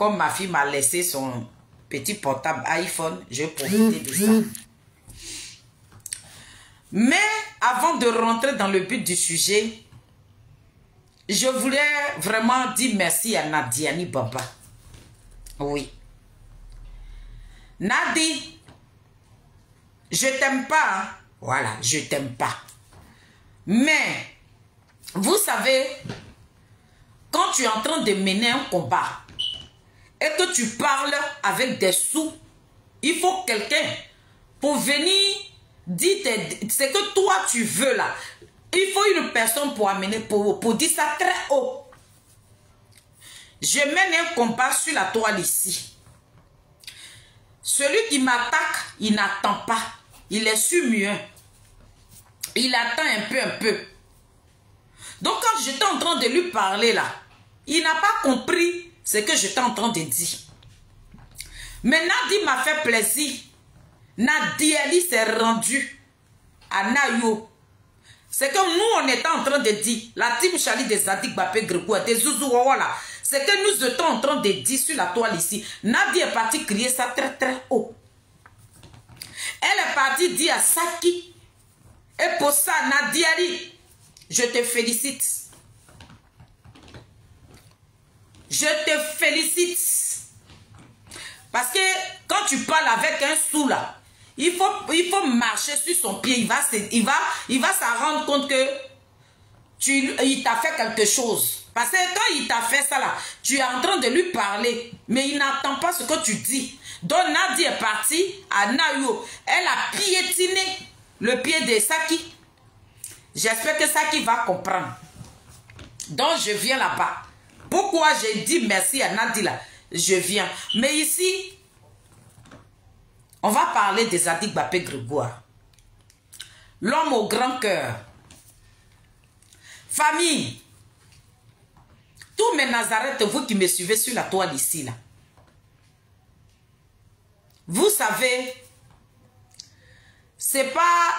comme ma fille m'a laissé son petit portable iPhone, je vais profiter de ça. Mais avant de rentrer dans le but du sujet, je voulais vraiment dire merci à Nadiani Baba. Oui. Nadi, je t'aime pas. Hein? Voilà, je t'aime pas. Mais, vous savez, quand tu es en train de mener un combat et que tu parles avec des sous, il faut quelqu'un pour venir dire ce que toi tu veux là. Il faut une personne pour amener, pour dire ça très haut. Je mène un combat sur la toile ici. Celui qui m'attaque, il n'attend pas. Il est sur mieux. Il attend un peu. Donc quand j'étais en train de lui parler là, il n'a pas compris ce que j'étais en train de dire. Mais Nadi m'a fait plaisir. Nadi Ali s'est rendu à Nayo. C'est que nous, on était en train de dire, la team Chali des Zadik Bapé Grégoire, des Zouzou voilà. C'est que nous étions en train de dire sur la toile ici. Nadi est parti crier ça très très haut. Elle est partie dire à Saki. Et pour ça, Nadi Ali, je te félicite. Je te félicite. Parce que quand tu parles avec un sou là, il faut marcher sur son pied. Il va se rendre compte que il t'a fait quelque chose. Parce que quand il t'a fait ça là, tu es en train de lui parler, mais il n'entend pas ce que tu dis. Donc Nadi est partie à Nayo. Elle a piétiné le pied de Saki. J'espère que Saki va comprendre. Donc je viens là-bas. Pourquoi j'ai dit merci à Nadi là? Je viens. Mais ici, on va parler des Zadik Bapé Grégoire. L'homme au grand cœur. Famille. Tous mes Nazareth, vous qui me suivez sur la toile ici là. Vous savez, c'est pas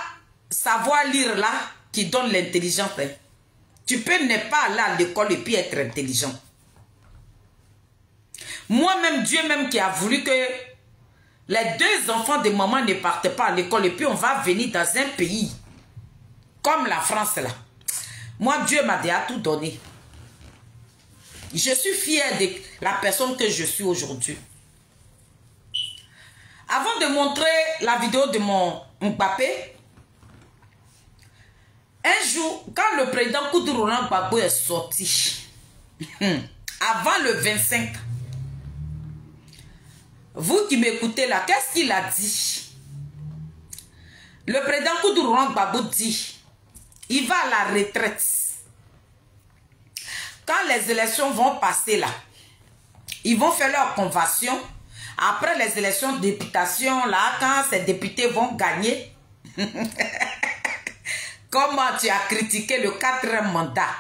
savoir lire là qui donne l'intelligence. Hein. Tu peux ne pas aller à l'école et puis être intelligent. Moi-même, Dieu même qui a voulu que les deux enfants de maman ne partent pas à l'école et puis on va venir dans un pays comme la France là. Moi, Dieu m'a déjà tout donné. Je suis fière de la personne que je suis aujourd'hui. Avant de montrer la vidéo de mon Mbappé, un jour, quand le président Koudou Roland Gbagbo est sorti, avant le 25, vous qui m'écoutez là, qu'est-ce qu'il a dit? Le président Koudou Roland Gbagbo dit, il va à la retraite. Quand les élections vont passer là, ils vont faire leur convention. Après les élections de députation, là, quand ces députés vont gagner, comment tu as critiqué le 4e mandat?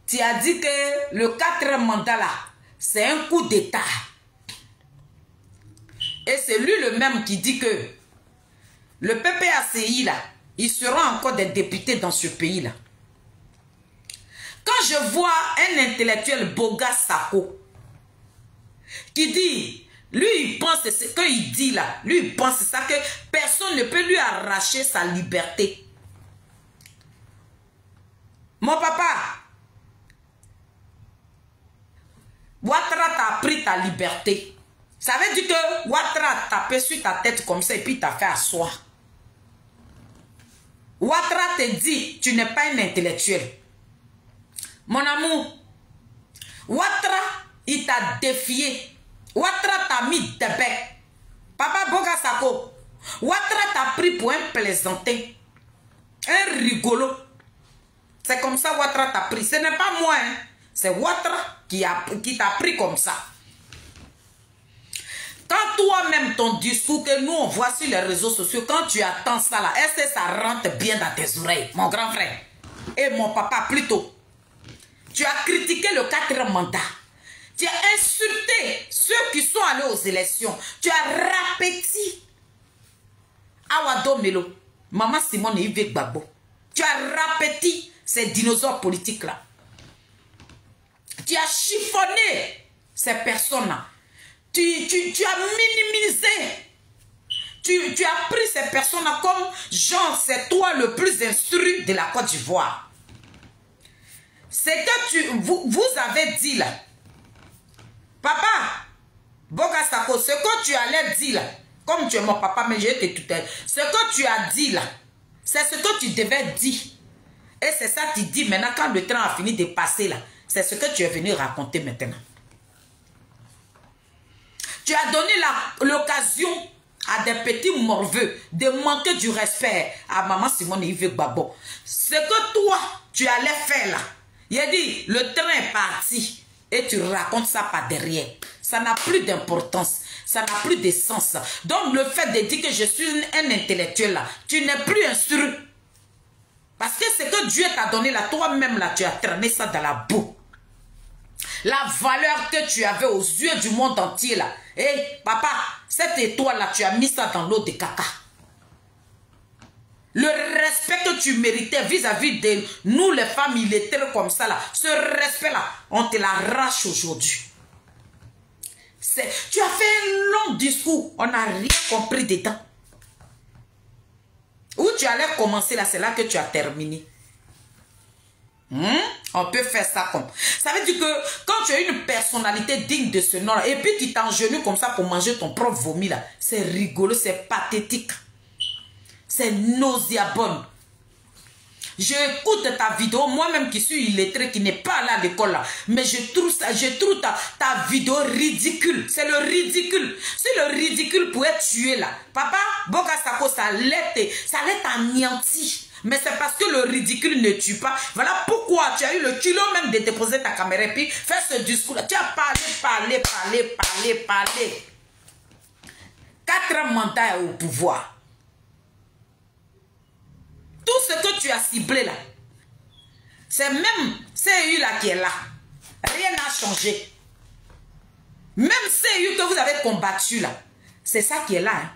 Tu as dit que le 4e mandat là, c'est un coup d'État. Et c'est lui le même qui dit que le PPACI là, ils seront encore des députés dans ce pays là. Quand je vois un intellectuel Boga Sako qui dit, lui il pense ce qu'il dit là, lui il pense ça que personne ne peut lui arracher sa liberté. Mon papa, Ouattara t'a pris ta liberté. Ça veut dire que Ouattara a tapé sur ta tête comme ça et puis t'a fait asseoir. Ouattara te dit, tu n'es pas un intellectuel. Mon amour, Ouattara, il t'a défié. Ouattara t'a mis des becs. Papa Boga Sako, Ouattara t'a pris pour un plaisantin. Un rigolo. C'est comme ça Ouattara t'a pris. Ce n'est pas moi, hein. C'est Ouattara qui t'a pris comme ça. Quand toi-même, ton discours que nous on voit sur les réseaux sociaux, quand tu attends ça là, est-ce que ça rentre bien dans tes oreilles, mon grand frère? Et mon papa plutôt. Tu as critiqué le 4e mandat. Tu as insulté ceux qui sont allés aux élections. Tu as répété Awado Melo, Maman Simone et Yves Gbagbo. Tu as répété ces dinosaures politiques là. Tu as chiffonné ces personnes-là. Tu as minimisé. Tu as pris ces personnes-là comme, genre, c'est toi le plus instruit de la Côte d'Ivoire. C'est que vous avez dit là, papa, Boga Sako, ce que tu allais dire là, comme tu es mon papa, mais je t'ai tout à l'heure, ce que tu as dit là, c'est ce que tu devais dire. Et c'est ça que tu dis maintenant, quand le train a fini de passer là, c'est ce que tu es venu raconter maintenant. Tu as donné l'occasion à des petits morveux de manquer du respect à maman Simone Yves Gbagbo. Ce que toi, tu allais faire là, il a dit, le train est parti et tu racontes ça par derrière. Ça n'a plus d'importance, ça n'a plus de sens. Donc le fait de dire que je suis un intellectuel là, tu n'es plus instruit. Parce que ce que Dieu t'a donné là, toi-même là, tu as traîné ça dans la boue. La valeur que tu avais aux yeux du monde entier là. Hé, papa, cette étoile là, tu as mis ça dans l'eau de caca. Le respect que tu méritais vis-à-vis de nous les femmes illettrées comme ça là, ce respect là, on te l'arrache aujourd'hui. Tu as fait un long discours, on n'a rien compris dedans. Où tu allais commencer là, c'est là que tu as terminé. On peut faire ça comme. Ça veut dire que quand tu as une personnalité digne de ce nom là, et puis tu t'engenouilles comme ça pour manger ton propre vomi là, c'est rigolo, c'est pathétique. C'est nauséabond. J'écoute ta vidéo, moi-même qui suis illettré, qui n'est pas allé à l'école là, mais je trouve ta vidéo ridicule. C'est le ridicule. Si le ridicule pouvait tuer là, papa, Boga Sako, ça allait t'anéantir. Mais c'est parce que le ridicule ne tue pas. Voilà pourquoi tu as eu le culot même de déposer ta caméra et puis faire ce discours-là. Tu as parlé. 4 mandats au pouvoir. Tout ce que tu as ciblé là, c'est même CEU là qui est là. Rien n'a changé. Même CEU que vous avez combattu là, c'est ça qui est là. Hein.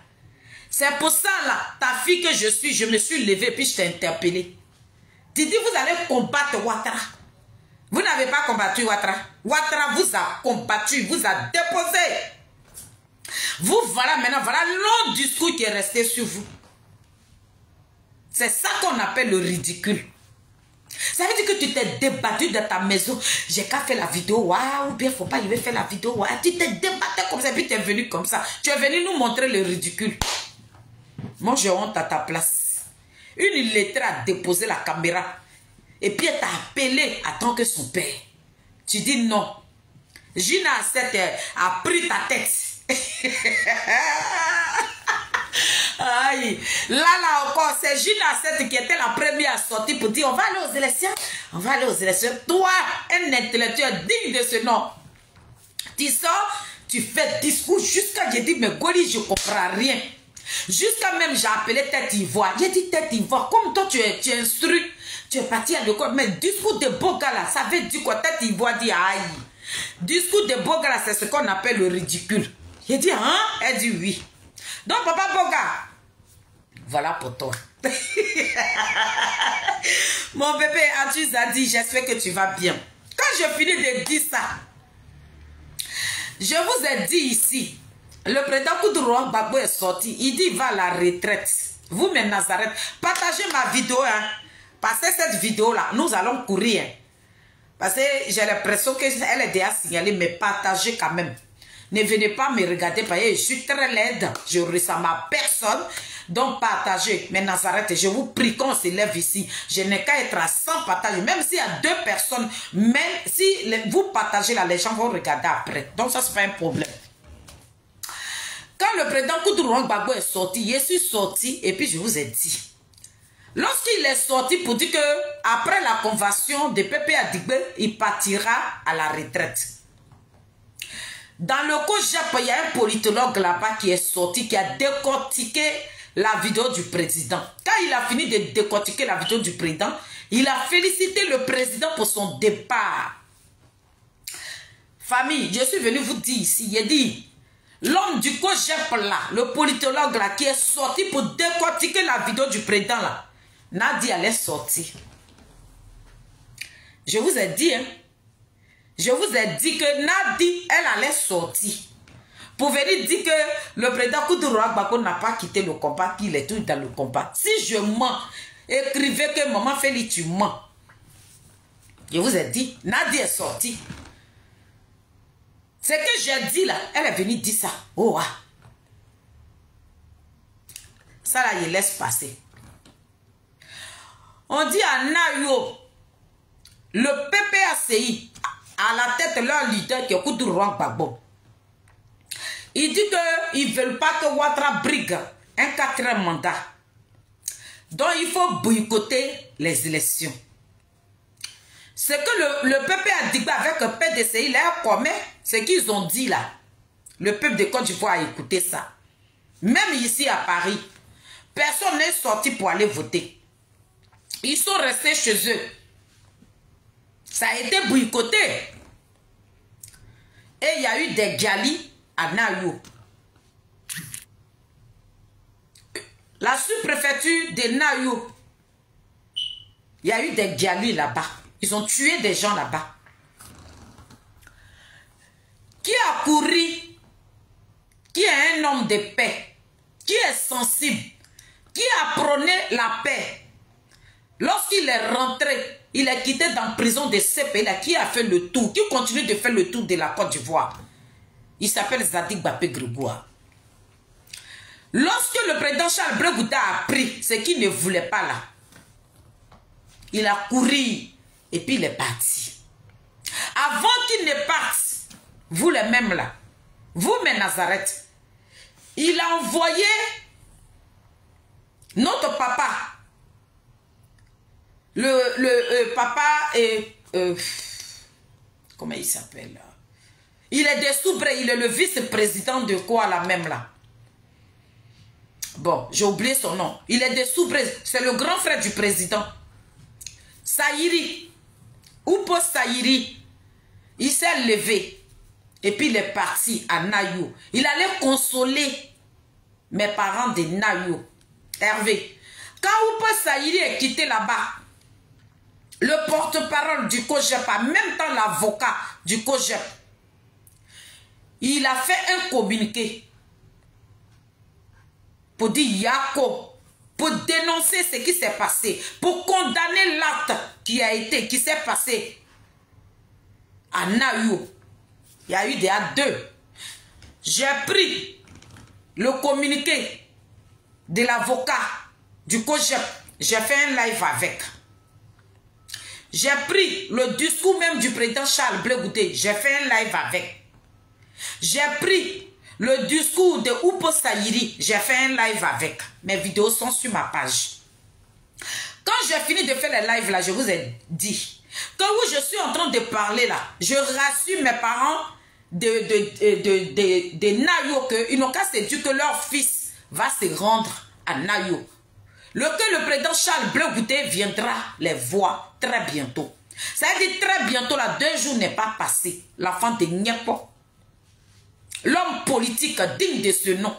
C'est pour ça là, ta fille que je suis, je me suis levée puis je t'ai interpellé. Tu dis vous allez combattre Ouattara. Vous n'avez pas combattu Ouattara. Ouattara vous a combattu, vous a déposé. Vous voilà maintenant, voilà le long discours qui est resté sur vous. C'est ça qu'on appelle le ridicule. Ça veut dire que tu t'es débattu dans ta maison. J'ai qu'à faire la vidéo. Waouh, bien, faut pas, il veut faire la vidéo. Waouh. Tu t'es débattu comme ça, puis tu es venu comme ça. Tu es venu nous montrer le ridicule. Moi, j'ai honte à ta place. Une illettrée a déposé la caméra. Et puis, elle t'a appelé en tant que son père. Tu dis non. Gina a pris ta tête. Aïe. Là encore, c'est Gina 7 qui était la première à sortir pour dire on va aller aux élections. On va aller aux élections. Toi, un intellectuel digne de ce nom, tu sors, tu fais discours jusqu'à j'ai dit mais Goli, je comprends rien. Jusqu'à même j'ai appelé Tête Ivoire. J'ai dit Tête Ivoire, comme toi tu es instruit, tu es parti à l'école, mais discours de Bogala, ça veut dire quoi? Tête Ivoire dit aïe. Discours de Bogala, c'est ce qu'on appelle le ridicule. J'ai dit hein? Elle dit oui. Donc, papa Boga, voilà pour toi. Mon bébé, as-tu dit, j'espère que tu vas bien. Quand je finis de dire ça, je vous ai dit ici, le président Koudouro Gbagbo est sorti, il dit il va à la retraite. Vous, mes Nazareth, partagez ma vidéo, hein. Passez cette vidéo-là, nous allons courir. Hein. Parce que j'ai l'impression qu'elle est déjà signalée, mais partagez quand même. Ne venez pas me regarder parce que je suis très laide. Je ressens ma personne. Donc partagez. Mais Nazareth, je vous prie qu'on se lève ici. Je n'ai qu'à être à 100 partages. Même s'il y a 2 personnes, même si vous partagez là, les gens vont regarder après. Donc ça, c'est pas un problème. Quand le président Koudouro Gbagbo est sorti, je suis sorti et puis je vous ai dit. Lorsqu'il est sorti pour dire que après la convention de Pépé Adigbe, il partira à la retraite. Dans le COJEP, il y a un politologue là-bas qui est sorti, qui a décortiqué la vidéo du président. Quand il a fini de décortiquer la vidéo du président, il a félicité le président pour son départ. Famille, je suis venu vous dire ici, il a dit, l'homme du COJEP là, le politologue là, qui est sorti pour décortiquer la vidéo du président là, n'a dit elle est sortie. Je vous ai dit, hein, Je vous ai dit que Nadi, elle allait sortir. Pour venir dire que le président Koudouro Gbagbo n'a pas quitté le combat, qu'il est tout dans le combat. Si je mens, écrivez que Maman Feli, tu mens. Je vous ai dit, Nadi est sortie. Ce que j'ai dit là, elle est venue dire ça. Oh, ah. Ça là, il laisse passer. On dit à Nayo, le PPACI, à la tête de leur leader qui est Koudouro Gbagbo. Il dit qu'ils ne veulent pas que Ouattara brigue un 4e mandat. Donc il faut boycotter les élections. Ce que le peuple a dit avec le PDCI, là, comme ce qu'ils ont dit là. Le peuple de Côte d'Ivoire a écouté ça. Même ici à Paris, personne n'est sorti pour aller voter. Ils sont restés chez eux. Ça a été boycotté. Et il y a eu des galis à Nayo. La sous-préfecture de Nayo, il y a eu des galis là-bas. Ils ont tué des gens là-bas. Qui a couru, qui est un homme de paix, qui est sensible, qui a prôné la paix. Lorsqu'il est rentré, il est quitté dans la prison de ce pays-là, qui a fait le tour, qui continue de faire le tour de la Côte d'Ivoire. Il s'appelle Zadig Bapé Grégoire. Lorsque le président Charles Blé Gouta a appris ce qu'il ne voulait pas là, il a couru et puis il est parti. Avant qu'il ne parte, vous les mêmes là, vous mes Nazareth, il a envoyé notre papa, le papa, comment il s'appelle? Il est des Soubré, il est le vice-président de quoi là même là? Bon, j'ai oublié son nom. Il est des Soubré, c'est le grand frère du président. Saïri, Oupo Saïri, il s'est levé et puis il est parti à Nayo. Il allait consoler mes parents de Nayo. Hervé, quand Oupo Saïri est quitté là-bas, le porte-parole du COGEP, en même temps l'avocat du COGEP, il a fait un communiqué pour dire Yako, pour dénoncer ce qui s'est passé, pour condamner l'acte qui s'est passé à Nayo. Il y a eu des actes 2. J'ai pris le communiqué de l'avocat du COGEP, j'ai fait un live avec. J'ai pris le discours même du président Charles Blé Gouté, j'ai fait un live avec. J'ai pris le discours de Oupo Saïri, j'ai fait un live avec. Mes vidéos sont sur ma page. Quand j'ai fini de faire les lives là, je vous ai dit que où je suis en train de parler là, je rassure mes parents de Nayo qu'ils n'ont qu'à se dire que leur fils va se rendre à Nayo. Que le président Charles Blé Gouté viendra les voir très bientôt. Ça veut dire très bientôt là, 2 jours n'est pas passé. L'enfant de Nyepo, l'homme politique digne de ce nom,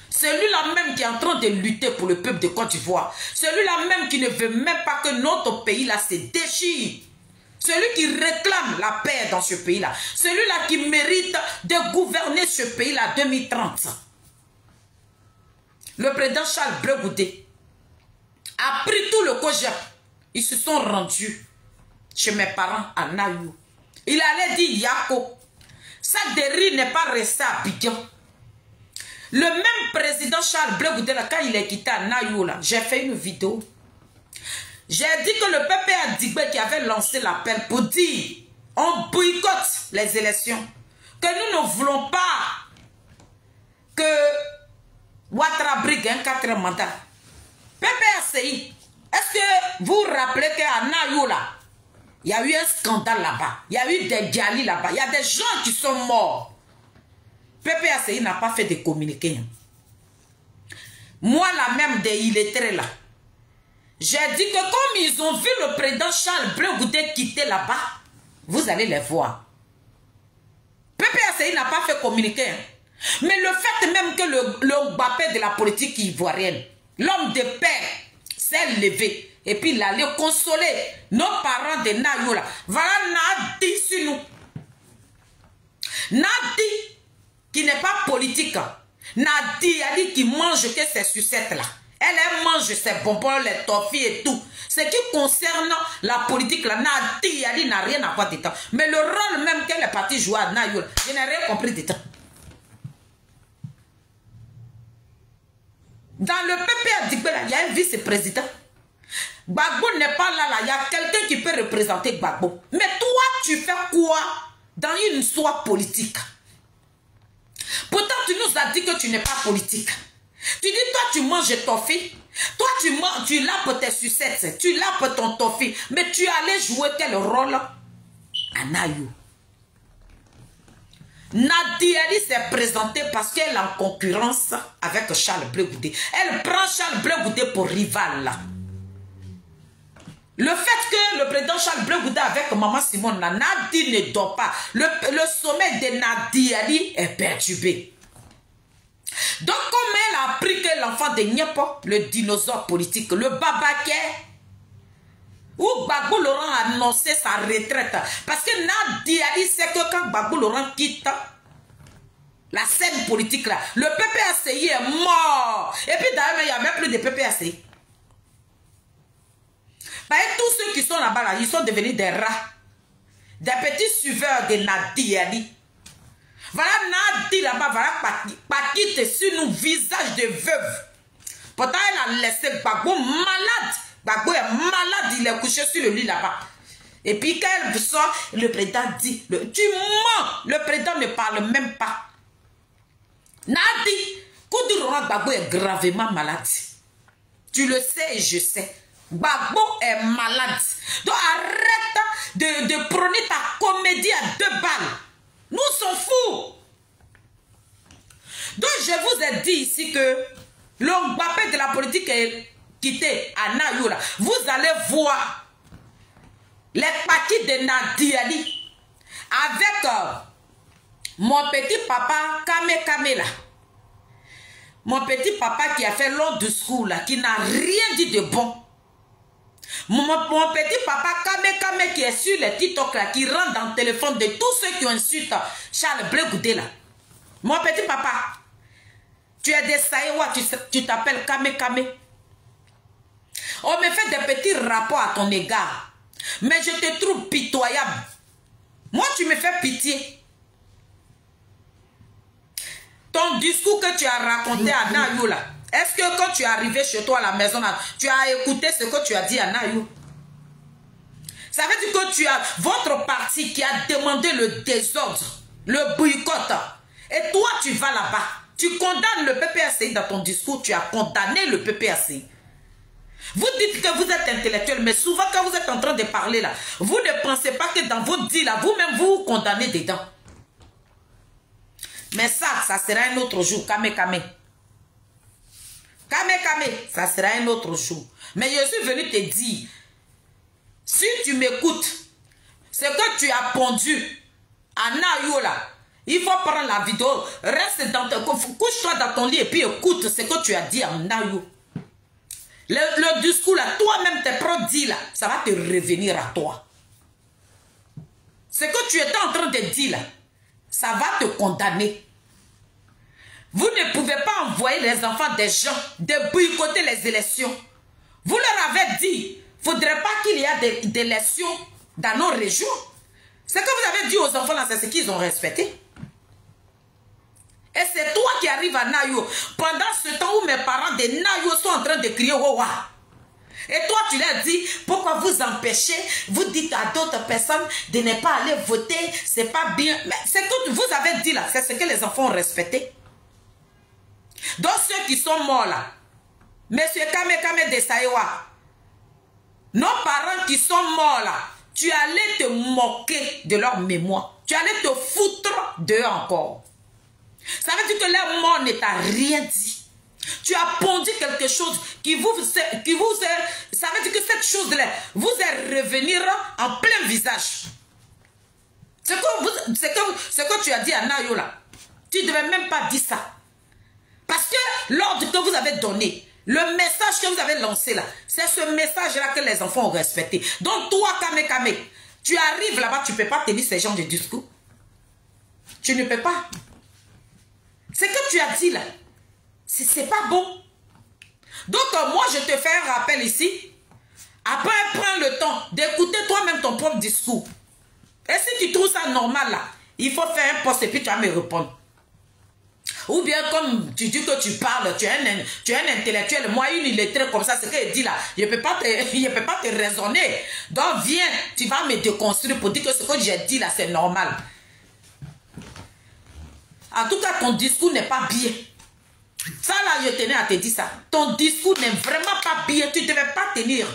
celui-là même qui est en train de lutter pour le peuple de Côte d'Ivoire, celui-là même qui ne veut même pas que notre pays là se déchire, celui qui réclame la paix dans ce pays là, celui-là qui mérite de gouverner ce pays là 2030. Le président Charles Blé Gouté a pris tout le COGEP. Ils se sont rendus chez mes parents à Nayo. Il allait dire Yako. Ça de riz n'est pas resté à Abidjan. Le même président Charles Blé Gouté, quand il est quitté à Nayo, j'ai fait une vidéo. J'ai dit que le peuple Adigbe qui avait lancé l'appel pour dire on boycotte les élections. Que nous ne voulons pas que Ouattara brigue un 4e mandat. PPACI, est-ce que vous vous rappelez qu'à Nayo là, il y a eu un scandale là-bas. Il y a eu des galis là-bas. Il y a des gens qui sont morts. PPACI n'a pas fait de communiqué. Moi, la même des illettrés là, j'ai dit que comme ils ont vu le président Charles Blé Gouté quitter là-bas, vous allez les voir. PPACI n'a pas fait communiquer. Mais le fait même que le Mbappé de la politique ivoirienne, l'homme de paix, s'est levé, et puis il allait consoler nos parents de Nayo là. Voilà Nadi sur nous. Nadi qui n'est pas politique. Nadi a dit qui mange que ces sucettes là. Elle mange ses bonbons, les toffees et tout. Ce qui concerne la politique là, Nadi a dit n'a rien à voir dedans. Mais le rôle même qu'elle est partie jouer à Nayo, je n'ai rien compris dedans. Dans le PPA d'Igbela, il y a un vice-président. Gbagbo n'est pas là, il y a quelqu'un qui peut représenter Gbagbo. Mais toi, tu fais quoi dans une histoire politique? Pourtant, tu nous as dit que tu n'es pas politique. Tu dis, toi, tu manges ton fils. Toi, tu lapes tes sucettes. Tu lapes ton toffee. Mais tu allais jouer quel rôle à Nayo? Nadia s'est présentée parce qu'elle est en concurrence avec Charles Blé Goudé. Elle prend Charles Blé Goudé pour rival. Le fait que le président Charles Blé Goudé avec Maman Simone, Nadi ne dort pas. Le sommet de Nadia est perturbé. Donc comme elle a appris que l'enfant de Nyepo, le dinosaure politique, le babaké, où Gbagbo Laurent a annoncé sa retraite. Parce que Nadia sait que quand Gbagbo Laurent quitte la scène politique là, le PPACI est mort. Et puis d'ailleurs, il n'y a même plus de PPACI. Tous ceux qui sont là-bas, là, ils sont devenus des rats. Des petits suiveurs de Nadia. Voilà Nadia là-bas, voilà Pakite sur nos visages de veuve. Pourtant, elle a laissé Gbagbo malade. Gbagbo est malade, il est couché sur le lit là-bas. Et puis quand elle sort, le président dit, tu mens, le président ne parle même pas. Nadi, Koudou Gbagbo est gravement malade. Tu le sais et je sais. Gbagbo est malade. Donc arrête de prôner ta comédie à 2 balles. Nous sommes fous. Donc je vous ai dit ici que l'Ongbapé de la politique est quitté à Nayo là. Vous allez voir les paquets de Nadiali avec mon petit papa Kame là. Mon petit papa qui a fait long discours là, qui n'a rien dit de bon. Mon petit papa Kame qui est sur les TikTok là, qui rentre dans le téléphone de tous ceux qui insultent Charles Blé Goudé là. Mon petit papa, tu es des Saïwa, tu t'appelles Kame. On me fait des petits rapports à ton égard. Mais je te trouve pitoyable. Moi, tu me fais pitié. Ton discours que tu as raconté à Nayo là, est-ce que quand tu es arrivé chez toi à la maison là, tu as écouté ce que tu as dit à Nayo? Ça veut dire que tu as votre parti qui a demandé le désordre, le boycott. Et toi, tu vas là-bas. Tu condamnes le PPACI dans ton discours. Tu as condamné le PPACI. Vous dites que vous êtes intellectuel, mais souvent quand vous êtes en train de parler là, vous ne pensez pas que dans votre dit là, vous-même vous condamnez dedans. Mais ça sera un autre jour. Kame, ça sera un autre jour. Mais je suis venu te dire, si tu m'écoutes, ce que tu as pondu à Nayo là, il faut prendre la vidéo, reste dans ton... Couche-toi dans ton lit et puis écoute ce que tu as dit à Nayo. Le discours là, toi-même tes propres dit là, ça va te revenir à toi. Ce que tu étais en train de dire là, ça va te condamner. Vous ne pouvez pas envoyer les enfants des gens de boycotter les élections. Vous leur avez dit, il ne faudrait pas qu'il y ait des élections dans nos régions. Ce que vous avez dit aux enfants là, c'est ce qu'ils ont respecté. Et c'est toi qui arrives à Nayo. Pendant ce temps où mes parents de Nayo sont en train de crier Wawa. Et toi tu leur dis, pourquoi vous empêchez, vous dites à d'autres personnes de ne pas aller voter, c'est pas bien. Mais ce que vous avez dit là, c'est ce que les enfants ont respecté. Donc ceux qui sont morts là, Monsieur Kame de Saïwa, nos parents qui sont morts là, tu allais te moquer de leur mémoire. Tu allais te foutre d'eux encore. Ça veut dire que leur mort ne t'a rien dit. Tu as pondu quelque chose qui vous ça veut dire que cette chose-là vous est revenir en plein visage. Ce que tu as dit à Nayo là, tu ne devais même pas dire ça. Parce que l'ordre que vous avez donné, Le message que vous avez lancé là, c'est ce message-là que les enfants ont respecté. Donc toi, Kame, tu arrives là-bas, tu ne peux pas tenir ces genres de discours. Tu ne peux pas. Ce que tu as dit là, c'est pas bon. Donc moi, je te fais un rappel ici. Après, prends le temps d'écouter toi-même ton propre discours. Et si tu trouves ça normal là, il faut faire un post et puis tu vas me répondre. Ou bien comme tu dis que tu parles, tu es un intellectuel, moi une illettrée comme ça, ce qu'il dit là, je ne peux pas te raisonner. Donc viens, tu vas me déconstruire pour dire que ce que j'ai dit là, c'est normal. En tout cas, ton discours n'est pas bien. Ça là, je tenais à te dire ça. Ton discours n'est vraiment pas bien, tu ne devais pas tenir.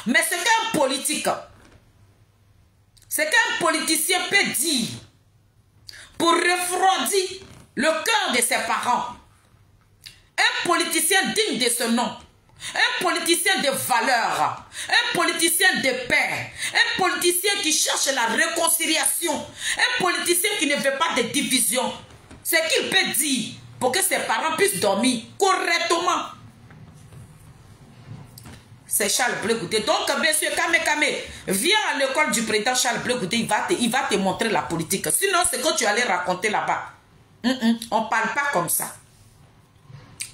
Mais c'est qu'un politique, c'est qu'un politicien peut dire pour refroidir le cœur de ses parents. Un politicien digne de ce nom. Un politicien de valeur. Un politicien de paix. Un politicien qui cherche la réconciliation. Un politicien qui ne veut pas de division. C'est qu'il peut dire pour que ses parents puissent dormir correctement. C'est Charles Bleu Goudé. Donc, bien sûr, Kame, viens à l'école du président Charles Bleu Goudé, il va te montrer la politique. Sinon, c'est que tu allais raconter là-bas. On ne parle pas comme ça.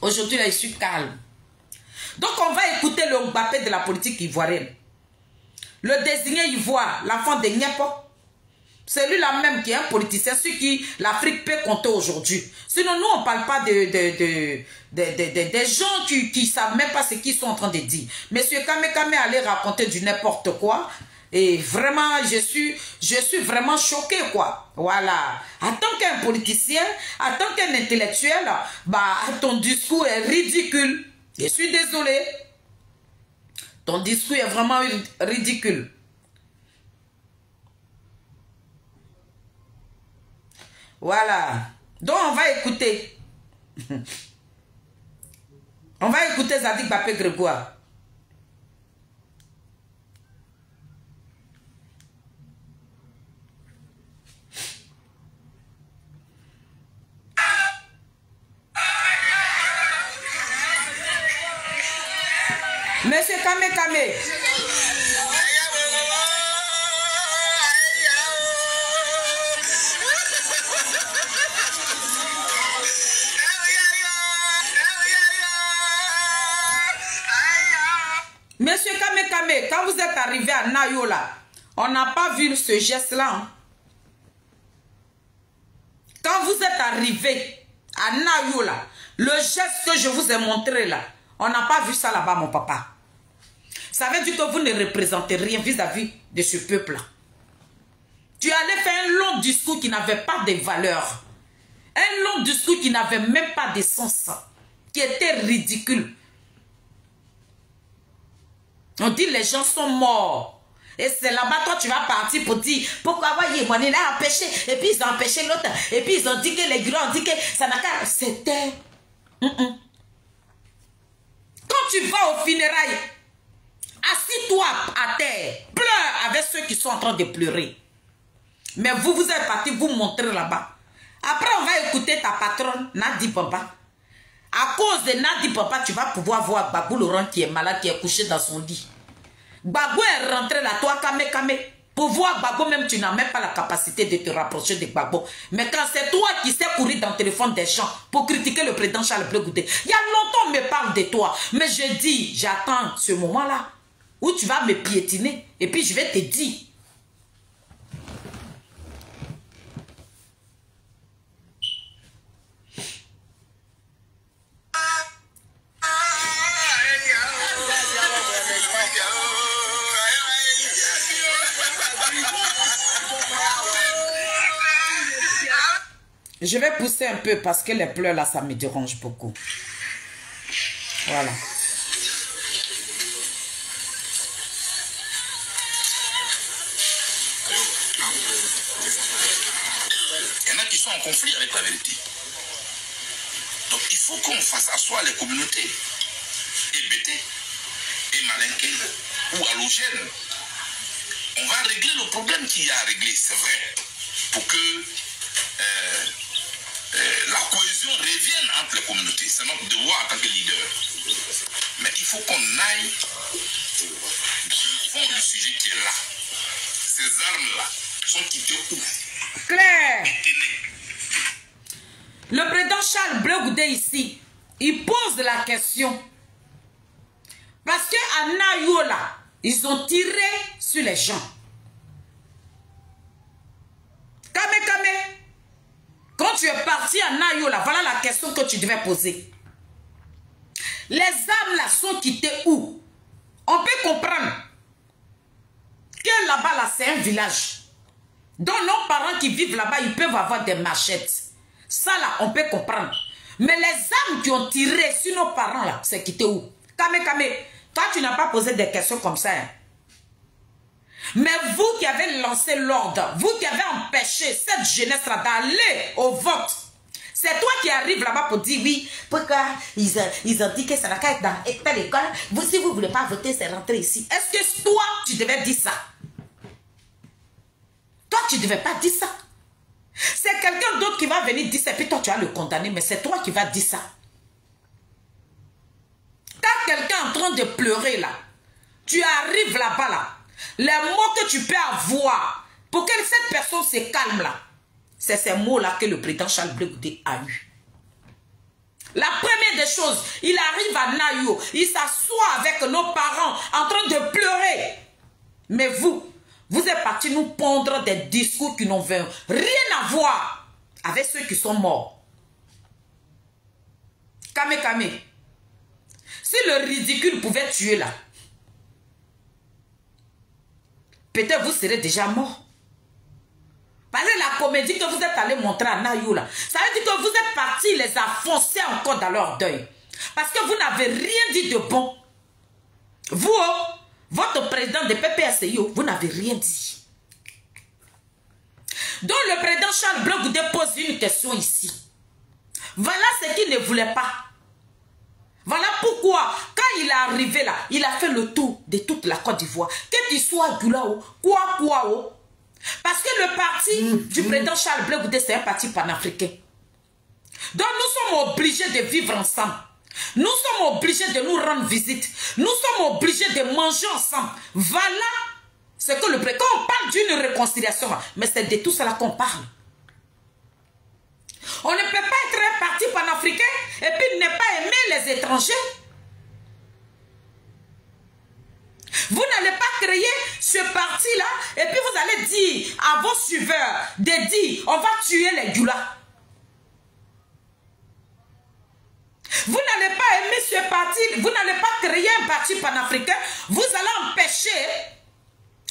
Aujourd'hui, là, je suis calme. Donc, on va écouter le Mbappé de la politique ivoirienne. Le désigné ivoire, l'enfant de Nyepo. Celui-là même qui est un politicien, celui qui l'Afrique peut compter aujourd'hui. Sinon, nous, on ne parle pas des gens qui ne savent même pas ce qu'ils sont en train de dire. Monsieur Kame allait raconter du n'importe quoi. Et vraiment, je suis vraiment choqué, quoi. Voilà. En tant qu'un politicien, en tant qu'un intellectuel, bah, ton discours est ridicule. Je suis désolé. Ton discours est vraiment ridicule. Voilà. Donc, on va écouter. On va écouter Zadig Mbappé Grégoire. Monsieur Kame. Monsieur Kame, quand vous êtes arrivé à Nayola, on n'a pas vu ce geste-là. Hein? Quand vous êtes arrivé à Nayola, le geste que je vous ai montré là, on n'a pas vu ça là-bas, mon papa. Ça veut dire que vous ne représentez rien vis-à-vis de ce peuple-là. Tu allais faire un long discours qui n'avait pas de valeur. Un long discours qui n'avait même pas de sens. Qui était ridicule. On dit les gens sont morts. Et c'est là-bas, toi, tu vas partir pour dire pourquoi Yémoine a empêché. Et puis ils ont empêché l'autre. Et puis ils ont dit que les grands ont dit que ça n'a qu'à. C'était. Quand tu vas au funérailles, assis-toi à terre, pleure avec ceux qui sont en train de pleurer. Mais vous êtes parti vous montrer là-bas. Après, on va écouter ta patronne, Nadi Papa. À cause de Nadi Papa, tu vas pouvoir voir Babou Laurent qui est malade, qui est couché dans son lit. Babou est rentré là, toi, Kame. Pour voir Babou, même tu n'as même pas la capacité de te rapprocher de Babou. Mais quand c'est toi qui sais courir dans le téléphone des gens pour critiquer le président Charles Bleu Goudé, il y a longtemps on me parle de toi. Mais je dis, j'attends ce moment-là où tu vas me piétiner et puis je vais te dire. Je vais pousser un peu parce que les pleurs là, ça me dérange beaucoup. Voilà. Il y en a qui sont en conflit avec la vérité. Donc il faut qu'on fasse asseoir les communautés. EBT, et Malinké ou halogène. On va régler le problème qu'il y a à régler, c'est vrai. Pour que la cohésion revienne entre les communautés. C'est notre devoir en tant que leader. faut qu'on aille dans le fond du sujet qui est là. Ces armes-là sont quittées où? Claire. Le président Charles Blé Goudé ici, il pose la question. Parce qu'à Nayola, ils ont tiré sur les gens. Kame. Quand tu es parti à Nayola, voilà la question que tu devais poser. Les âmes là sont quittées où? On peut comprendre que là-bas, là, c'est un village. Donc nos parents qui vivent là-bas, ils peuvent avoir des machettes. Ça là, on peut comprendre. Mais les âmes qui ont tiré sur nos parents là, c'est quitté où? Kame, toi tu n'as pas posé des questions comme ça. Hein? Mais vous qui avez lancé l'ordre, vous qui avez empêché cette jeunesse là d'aller au vote, c'est toi qui arrives là-bas pour dire oui, pourquoi ils ont dit que ça n'a qu'à être dans telle école. Vous, si vous ne voulez pas voter, c'est rentrer ici. Est-ce que toi, tu devais dire ça? Toi, tu ne devais pas dire ça. C'est quelqu'un d'autre qui va venir dire ça, et puis toi, tu vas le condamner, mais c'est toi qui vas dire ça. Quand quelqu'un est en train de pleurer là, tu arrives là-bas là, les mots que tu peux avoir pour que cette personne se calme là, c'est ces mots-là que le président Charles Blé Goudé a eu. La première des choses, il arrive à Nayo, il s'assoit avec nos parents en train de pleurer. Mais vous êtes partis nous pondre des discours qui n'ont rien à voir avec ceux qui sont morts. Kame. Si le ridicule pouvait tuer là, peut-être vous serez déjà mort. Parce que la comédie que vous êtes allé montrer à Nayo là, ça veut dire que vous êtes partis les enfoncer encore dans leur deuil. Parce que vous n'avez rien dit de bon. Vous, votre président de PPSI, vous n'avez rien dit. Donc le président Charles Blé Goudé pose une question ici. Voilà ce qu'il ne voulait pas. Voilà pourquoi, quand il est arrivé là, il a fait le tour de toute la Côte d'Ivoire. Que tu sois Goulao, quoi. Parce que le parti du président Charles Blé Goudé, c'est un parti panafricain. Donc nous sommes obligés de vivre ensemble. Nous sommes obligés de nous rendre visite. Nous sommes obligés de manger ensemble. Voilà ce que le président... Quand on parle d'une réconciliation, mais c'est de tout cela qu'on parle. On ne peut pas être un parti panafricain et puis ne pas aimer les étrangers. Vous n'allez pas créer ce parti-là et puis vous allez dire à vos suiveurs de dire on va tuer les Dioula. Vous n'allez pas aimer ce parti, vous n'allez pas créer un parti panafricain, vous allez empêcher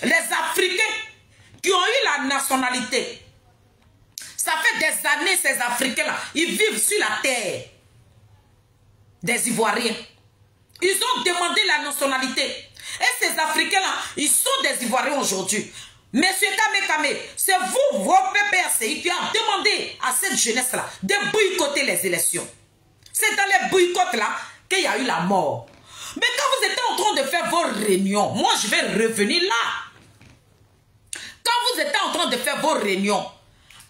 les Africains qui ont eu la nationalité. Ça fait des années ces Africains-là, ils vivent sur la terre des Ivoiriens. Ils ont demandé la nationalité. Et ces Africains-là, ils sont des Ivoiriens aujourd'hui. Monsieur Kame, c'est vous, vos PPRCI, qui avez demandé à cette jeunesse-là de boycotter les élections. C'est dans les boycotts-là qu'il y a eu la mort. Mais quand vous étiez en train de faire vos réunions, moi je vais revenir là. Quand vous étiez en train de faire vos réunions,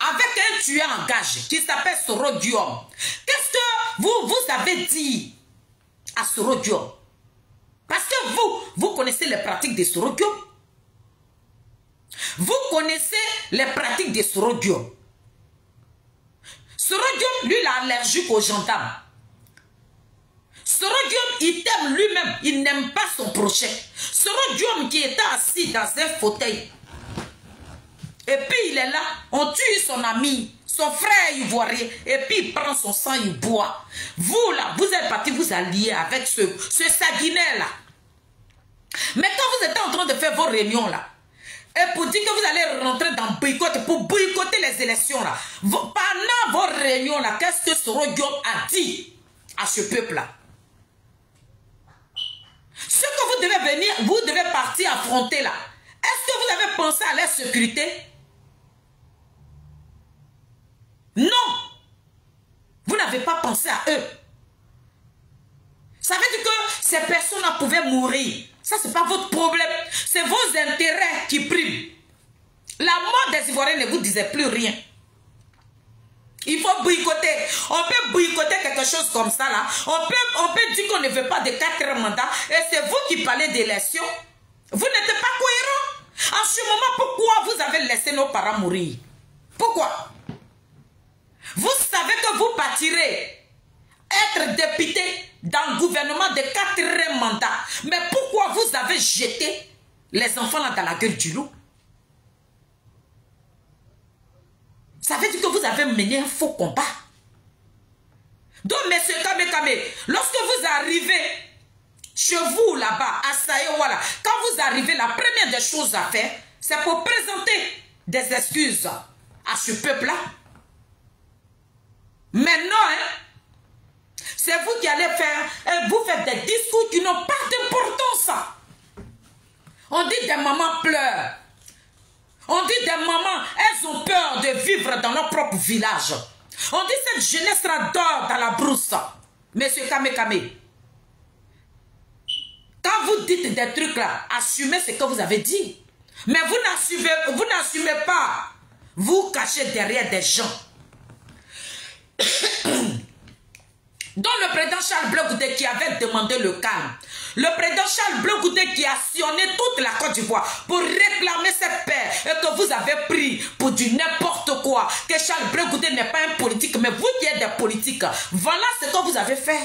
avec un tueur en gage qui s'appelle Soro Diom, qu'est-ce que vous avez dit à Soro Diom? Parce que vous connaissez les pratiques de Soro Diom. Vous connaissez les pratiques de Soro Diom. Soro Diom, lui, il est allergique aux gendarmes. Soro Diom, il t'aime lui-même, il n'aime pas son prochain. Soro Diom qui était assis dans un fauteuil. Et puis il est là, on tue son ami, son frère ivoirien, et puis il prend son sang, il boit. Vous là, vous êtes partis vous allier avec ce Saguinet là. Mais quand vous êtes en train de faire vos réunions là, et pour dire que vous allez rentrer dans le boycott, pour boycotter les élections là, pendant vos réunions là, qu'est-ce que Soro Diom a dit à ce peuple là? Ce que vous devez venir, vous devez partir affronter là. Est-ce que vous avez pensé à leur sécurité? Non. Vous n'avez pas pensé à eux. Ça veut dire que ces personnes-là pouvaient mourir. Ça, ce n'est pas votre problème. C'est vos intérêts qui priment. La mort des Ivoiriens ne vous disait plus rien. Il faut boycotter. On peut boycotter quelque chose comme ça là. On peut dire qu'on ne veut pas de 4 mandats. Et c'est vous qui parlez d'élection. Vous n'êtes pas cohérent. En ce moment, pourquoi vous avez laissé nos parents mourir? Pourquoi? Vous savez que vous partirez être député dans le gouvernement de 4 mandats. Mais pourquoi vous avez jeté les enfants là dans la gueule du loup? Ça veut dire que vous avez mené un faux combat. Donc, monsieur Kame, lorsque vous arrivez chez vous là-bas, à Saïwala, quand vous arrivez, la première des choses à faire, c'est pour présenter des excuses à ce peuple-là. Maintenant, c'est vous qui allez vous faites des discours qui n'ont pas d'importance. On dit des mamans pleurent. On dit des mamans, elles ont peur de vivre dans leur propre village. On dit cette jeunesse dort dans la brousse. Monsieur Kame, quand vous dites des trucs là, assumez ce que vous avez dit. Mais vous n'assumez pas. Vous cachez derrière des gens. Donc le président Charles Blé Goudé qui avait demandé le calme. Le président Charles Blé Goudé qui a sillonné toute la Côte d'Ivoire pour réclamer cette paix et que vous avez pris pour du n'importe quoi. Que Charles Blé Goudé n'est pas un politique, mais vous qui êtes des politiques. Voilà ce que vous avez fait.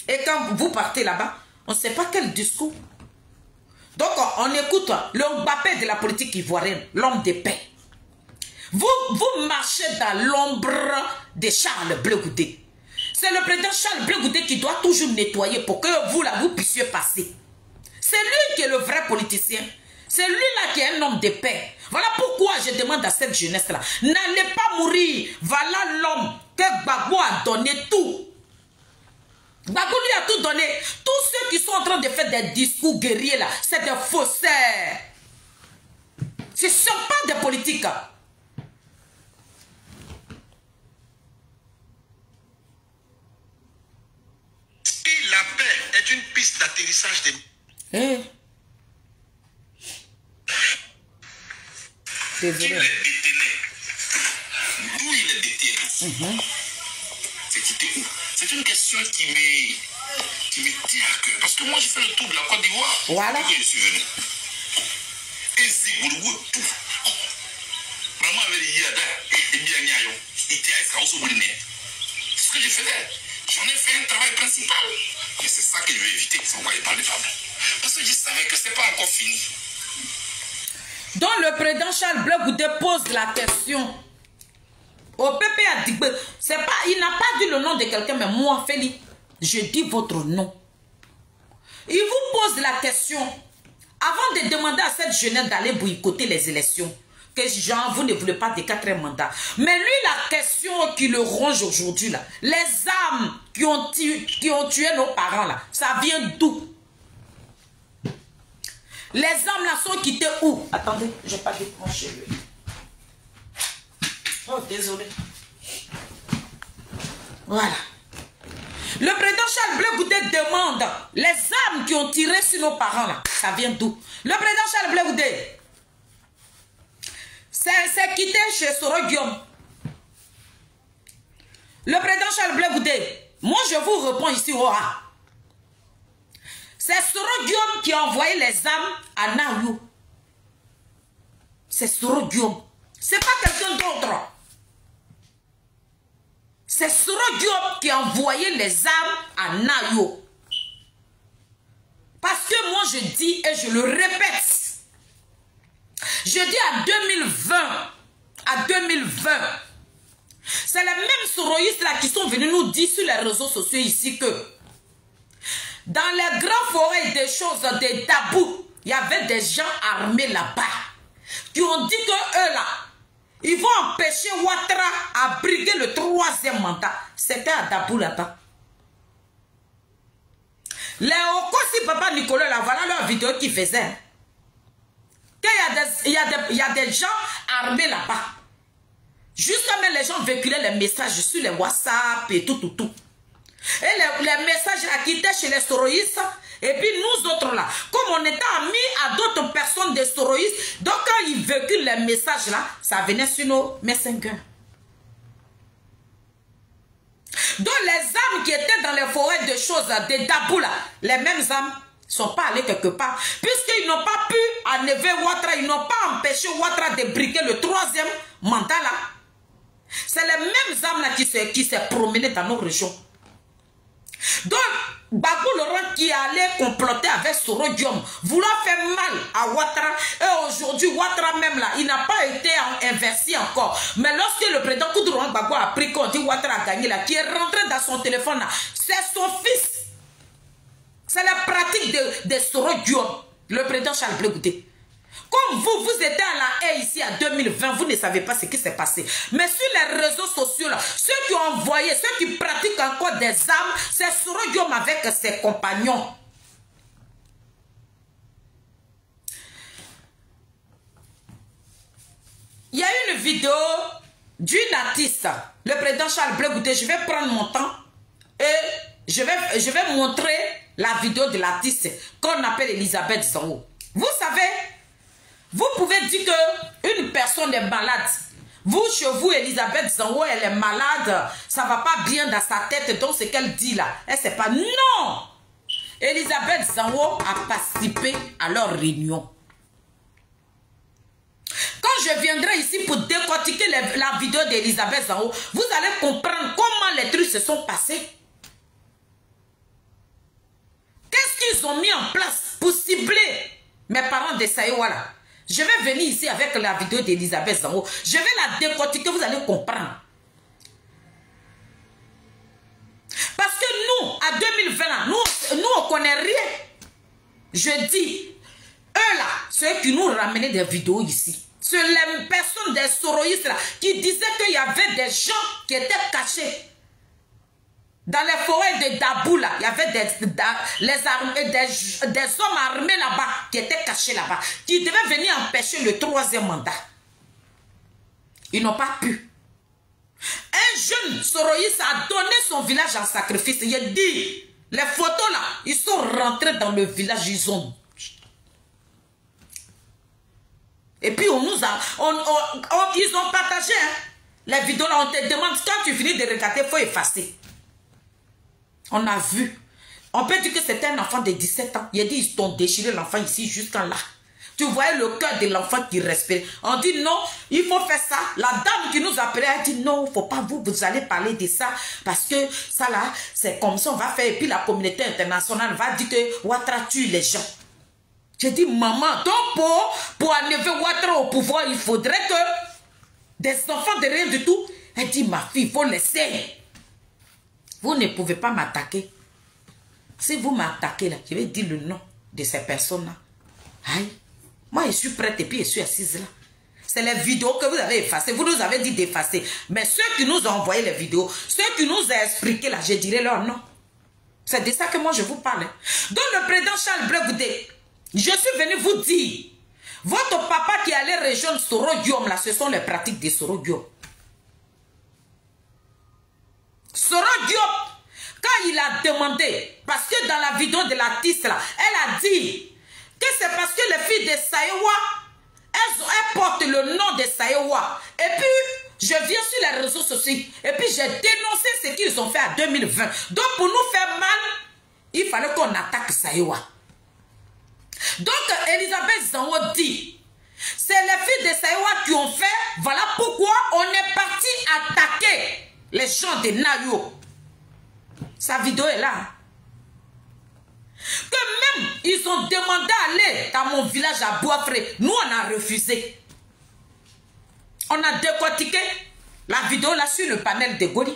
Et quand vous partez là-bas, on ne sait pas quel discours. Donc on écoute le Mbappé de la politique ivoirienne, l'homme de paix. Vous marchez dans l'ombre de Charles Blé Goudé. C'est le président Charles Blé Goudé qui doit toujours nettoyer pour que vous, là, vous puissiez passer. C'est lui qui est le vrai politicien. C'est lui là qui est un homme de paix. Voilà pourquoi je demande à cette jeunesse-là, n'allez pas mourir. Voilà l'homme que Gbagbo a donné tout. Gbagbo lui a tout donné. Tous ceux qui sont en train de faire des discours guerriers là, c'est des faussaires. Ce ne sont pas des politiques. Et la paix est une piste d'atterrissage des... Désolé. Qui les détenait? D'où il est détenu? C'était où? C'est une question qui me tient à cœur. Parce que moi, j'ai fait le tour de la Côte d'Ivoire. Voilà. Et je suis venu. Et Ziboulou, tout. Maman avait dit Yada, et bien Nyayo. Il était à Saoso Bouliné. C'est ce que j'ai fait là. J'en ai fait un travail principal. Mais c'est ça que je vais éviter. C'est pourquoi je parle pas. Parce que je savais que c'est pas encore fini. Donc le président Charles Blé Goudé pose la question au PP a dit, il n'a pas dit le nom de quelqu'un, mais moi, Félix, je dis votre nom. Il vous pose la question, avant de demander à cette jeunesse d'aller boycotter les élections, que genre, vous ne voulez pas de 4 mandats. Mais lui, la question qui le ronge aujourd'hui, là, les âmes qui ont tué nos parents, là, ça vient d'où? Les âmes là sont quittées où? Attendez, je n'ai pas décroché lui. Oh, désolé. Voilà. Le président Charles Blé Goudé demande les âmes qui ont tiré sur nos parents là, ça vient d'où? Le président Charles Blé Goudé, c'est quitté chez Soro Guillaume. Le président Charles Blé Goudé, moi je vous réponds ici au A. C'est Soro Guillaume qui a envoyé les âmes à Naou. C'est Soro Guillaume. C'est pas quelqu'un d'autre. C'est Soro Diop qui a envoyé les armes à Nayo. Parce que moi je dis et je le répète. Je dis à 2020. C'est les mêmes soroïstes là qui sont venus nous dire sur les réseaux sociaux ici que dans les grandes forêts des choses, des tabous, il y avait des gens armés là-bas qui ont dit que eux là, ils vont empêcher Ouattara à briguer le 3e mandat. C'était à Dabou là-bas. Les Okosi Papa Nicolas, là, voilà leur vidéo qu'ils faisaient. Il y a des gens armés là-bas. Jusqu'à même les gens véhiculaient les messages sur les WhatsApp et tout. Et les messages à quitter chez les soroïstes, Et puis nous autres là, comme on était amis à d'autres personnes des soroïstes, donc quand ils véhiculent les messages là, ça venait sur nos messengers. Donc les âmes qui étaient dans les forêts de choses, des Dabou là, les mêmes âmes ne sont pas allées quelque part. Puisqu'ils n'ont pas pu enlever Ouattara, ils n'ont pas empêché Ouattara de briquer le 3e mandat là. C'est les mêmes âmes là qui s'est promené dans nos régions. Donc, Gbagbo Laurent qui allait comploter avec Soro Diom, vouloir faire mal à Ouattara, et aujourd'hui Ouattara même là, il n'a pas été investi encore. Mais lorsque le président Koudouran Gbagbo a pris qu'on dit Ouattara a gagné là, qui est rentré dans son téléphone là, c'est son fils. C'est la pratique de Soro Diom, le président Charles Blé Goudé. Comme vous étiez à la haie ici en 2020, vous ne savez pas ce qui s'est passé. Mais sur les réseaux sociaux, là, ceux qui ont envoyé, ceux qui pratiquent encore des armes, c'est Soro Diom avec ses compagnons. Il y a une vidéo d'une artiste, le président Charles Blé Goudé. Je vais prendre mon temps et je vais montrer la vidéo de l'artiste qu'on appelle Elisabeth Zango. Vous savez, vous pouvez dire qu'une personne est malade. Vous, chez vous, Elisabeth Zango, elle est malade. Ça ne va pas bien dans sa tête. Donc, ce qu'elle dit là, elle ne sait pas. Non! Elisabeth Zango a participé à leur réunion. Quand je viendrai ici pour décortiquer la vidéo d'Elisabeth Zango, vous allez comprendre comment les trucs se sont passés. Qu'est-ce qu'ils ont mis en place pour cibler mes parents de Saïwa là? Je vais venir ici avec la vidéo d'Elisabeth Zango. Je vais la décortiquer, vous allez comprendre. Parce que nous, à 2020, là, nous on ne connaît rien. Je dis, eux là, ceux qui nous ramenaient des vidéos ici, c'est les personnes des soroïstes là, qui disaient qu'il y avait des gens qui étaient cachés. Dans les forêts de Dabou, là, il y avait des hommes armés là-bas, qui étaient cachés là-bas, qui devaient venir empêcher le 3e mandat. Ils n'ont pas pu. Un jeune soroïste a donné son village en sacrifice. Il a dit, les photos là, ils sont rentrés dans le village, ils ont... Et puis on nous a... ils ont partagé hein, les vidéos là, on te demande, quand tu finis de regarder, il faut effacer. On a vu. On peut dire que c'était un enfant de 17 ans. Il a dit, ils t'ont déchiré l'enfant ici jusqu'en là. Tu voyais le cœur de l'enfant qui respirait. On dit non, il faut faire ça. La dame qui nous appelait a dit non, il ne faut pas vous allez parler de ça. Parce que ça là, c'est comme ça on va faire. Et puis la communauté internationale va dire que Ouattara tue les gens. J'ai dit maman, donc pour enlever Ouattara au pouvoir, il faudrait que des enfants de rien du tout. Elle dit ma fille, il faut laisser. Vous ne pouvez pas m'attaquer. Si vous m'attaquez là, je vais dire le nom de ces personnes-là. Aïe, moi je suis prête et puis je suis assise là. C'est les vidéos que vous avez effacées. Vous nous avez dit d'effacer. Mais ceux qui nous ont envoyé les vidéos, ceux qui nous ont expliqué là, je dirais leur nom. C'est de ça que moi je vous parle. Donc le président Charles Blé Goudé, je suis venu vous dire, votre papa qui allait rejoindre Soro Diom là, ce sont les pratiques de Soro Diom. Soro Diop, quand il a demandé, parce que dans la vidéo de l'artiste là, elle a dit que c'est parce que les filles de Saïwa, elles portent le nom de Saïwa. Et puis, je viens sur les réseaux sociaux, et puis j'ai dénoncé ce qu'ils ont fait en 2020. Donc, pour nous faire mal, il fallait qu'on attaque Saïwa. Donc, Elisabeth Zango dit, c'est les filles de Saïwa qui ont fait, voilà pourquoi on est parti attaquer les gens de Nayo. Sa vidéo est là. Que même, ils ont demandé d'aller dans mon village à Boisfré. Nous, on a refusé. On a décortiqué la vidéo là sur le panel de Goli.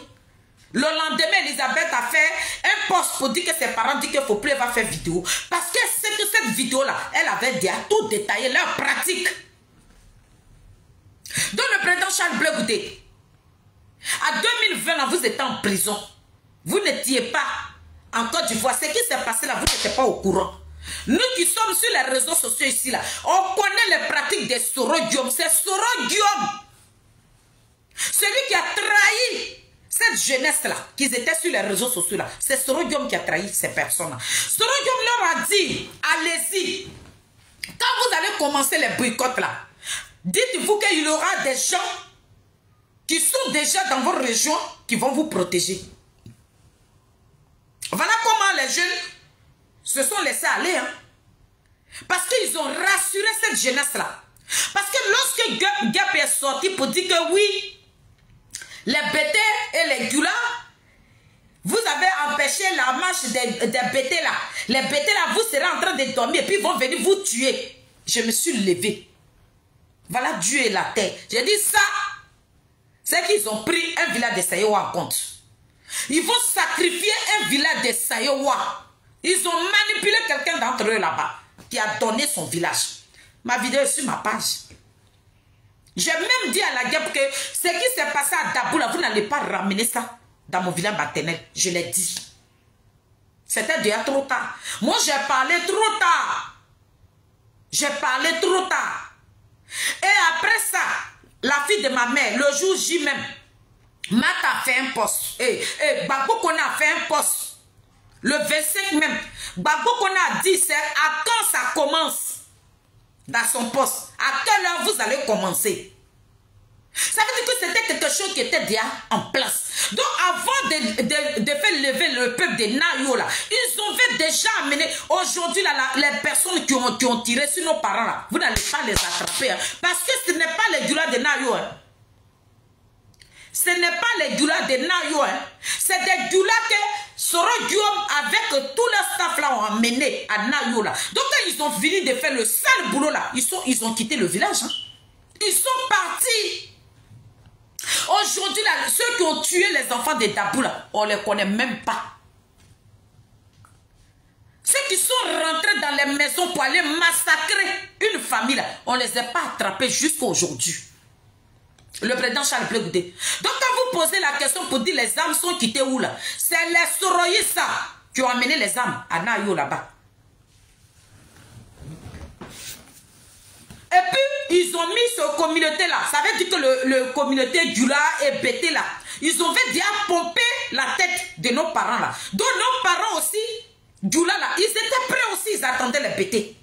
Le lendemain, Elisabeth a fait un post pour dire que ses parents disent qu'il ne faut plus faire vidéo. Parce que c'est que cette vidéo-là, elle avait déjà tout détaillé, leur pratique. Donc le président Charles Blé Goudé, à 2020, vous étiez en prison. Vous n'étiez pas en Côte d'Ivoire. Ce qui s'est passé là, vous n'étiez pas au courant. Nous qui sommes sur les réseaux sociaux ici, là, on connaît les pratiques des Soro Diom. C'est Soro Diom. Celui qui a trahi cette jeunesse-là, qui étaient sur les réseaux sociaux là, c'est Sorodium qui a trahi ces personnes-là. Sorodium leur a dit, allez-y, quand vous allez commencer les boycotts là, dites-vous qu'il y aura des gens qui sont déjà dans vos régions qui vont vous protéger. Voilà comment les jeunes se sont laissés aller. Hein? Parce qu'ils ont rassuré cette jeunesse-là. Parce que lorsque Gap est sorti pour dire que oui, les BT et les Gula, vous avez empêché la marche des BT là. Les BT là, vous serez en train de dormir et puis ils vont venir vous tuer. Je me suis levé. Voilà Dieu et la terre. J'ai dit ça. C'est qu'ils ont pris un village de Sayowa en compte. Ils vont sacrifier un village de Sayowa. Ils ont manipulé quelqu'un d'entre eux là-bas qui a donné son village. Ma vidéo est sur ma page. J'ai même dit à la guêpe que ce qui s'est passé à Daboula, vous n'allez pas ramener ça dans mon village maternel. Je l'ai dit. C'était déjà trop tard. Moi, j'ai parlé trop tard. J'ai parlé trop tard. Et après ça, la fille de ma mère, le jour J même, Mat a fait un poste. Gbagbo Kone a fait un poste. Le 25 même, Gbagbo Kone a dit, c'est à quand ça commence dans son poste. À quelle heure vous allez commencer? Ça veut dire que c'était quelque chose qui était déjà en place. Donc avant de faire lever le peuple de Nayo là, ils ont déjà amené aujourd'hui les personnes qui ont tiré sur nos parents là. Vous n'allez pas les attraper. Hein, parce que ce n'est pas les Gula de Nayo. Hein. Ce n'est pas les Gula de Nayo. Hein. C'est des Gula que Sorodium avec tout le staff là ont amené à Nayo là. Donc quand ils ont fini de faire le sale boulot là, ils ont quitté le village. Hein. Ils sont partis. Aujourd'hui, là, ceux qui ont tué les enfants de Daboula, on ne les connaît même pas. Ceux qui sont rentrés dans les maisons pour aller massacrer une famille, là, on ne les a pas attrapés jusqu'à aujourd'hui. Le président Charles Blegoudé. Donc, quand vous posez la question pour dire les âmes sont quittées où là, c'est les Soroïs qui ont amené les âmes à Nayo là-bas. Et puis, ils ont mis ce communauté-là. Ça veut dire que le communauté Gula et Bété là, ils ont fait déjà pomper la tête de nos parents là. Donc, nos parents aussi, Gula là, ils étaient prêts aussi, ils attendaient les Bété.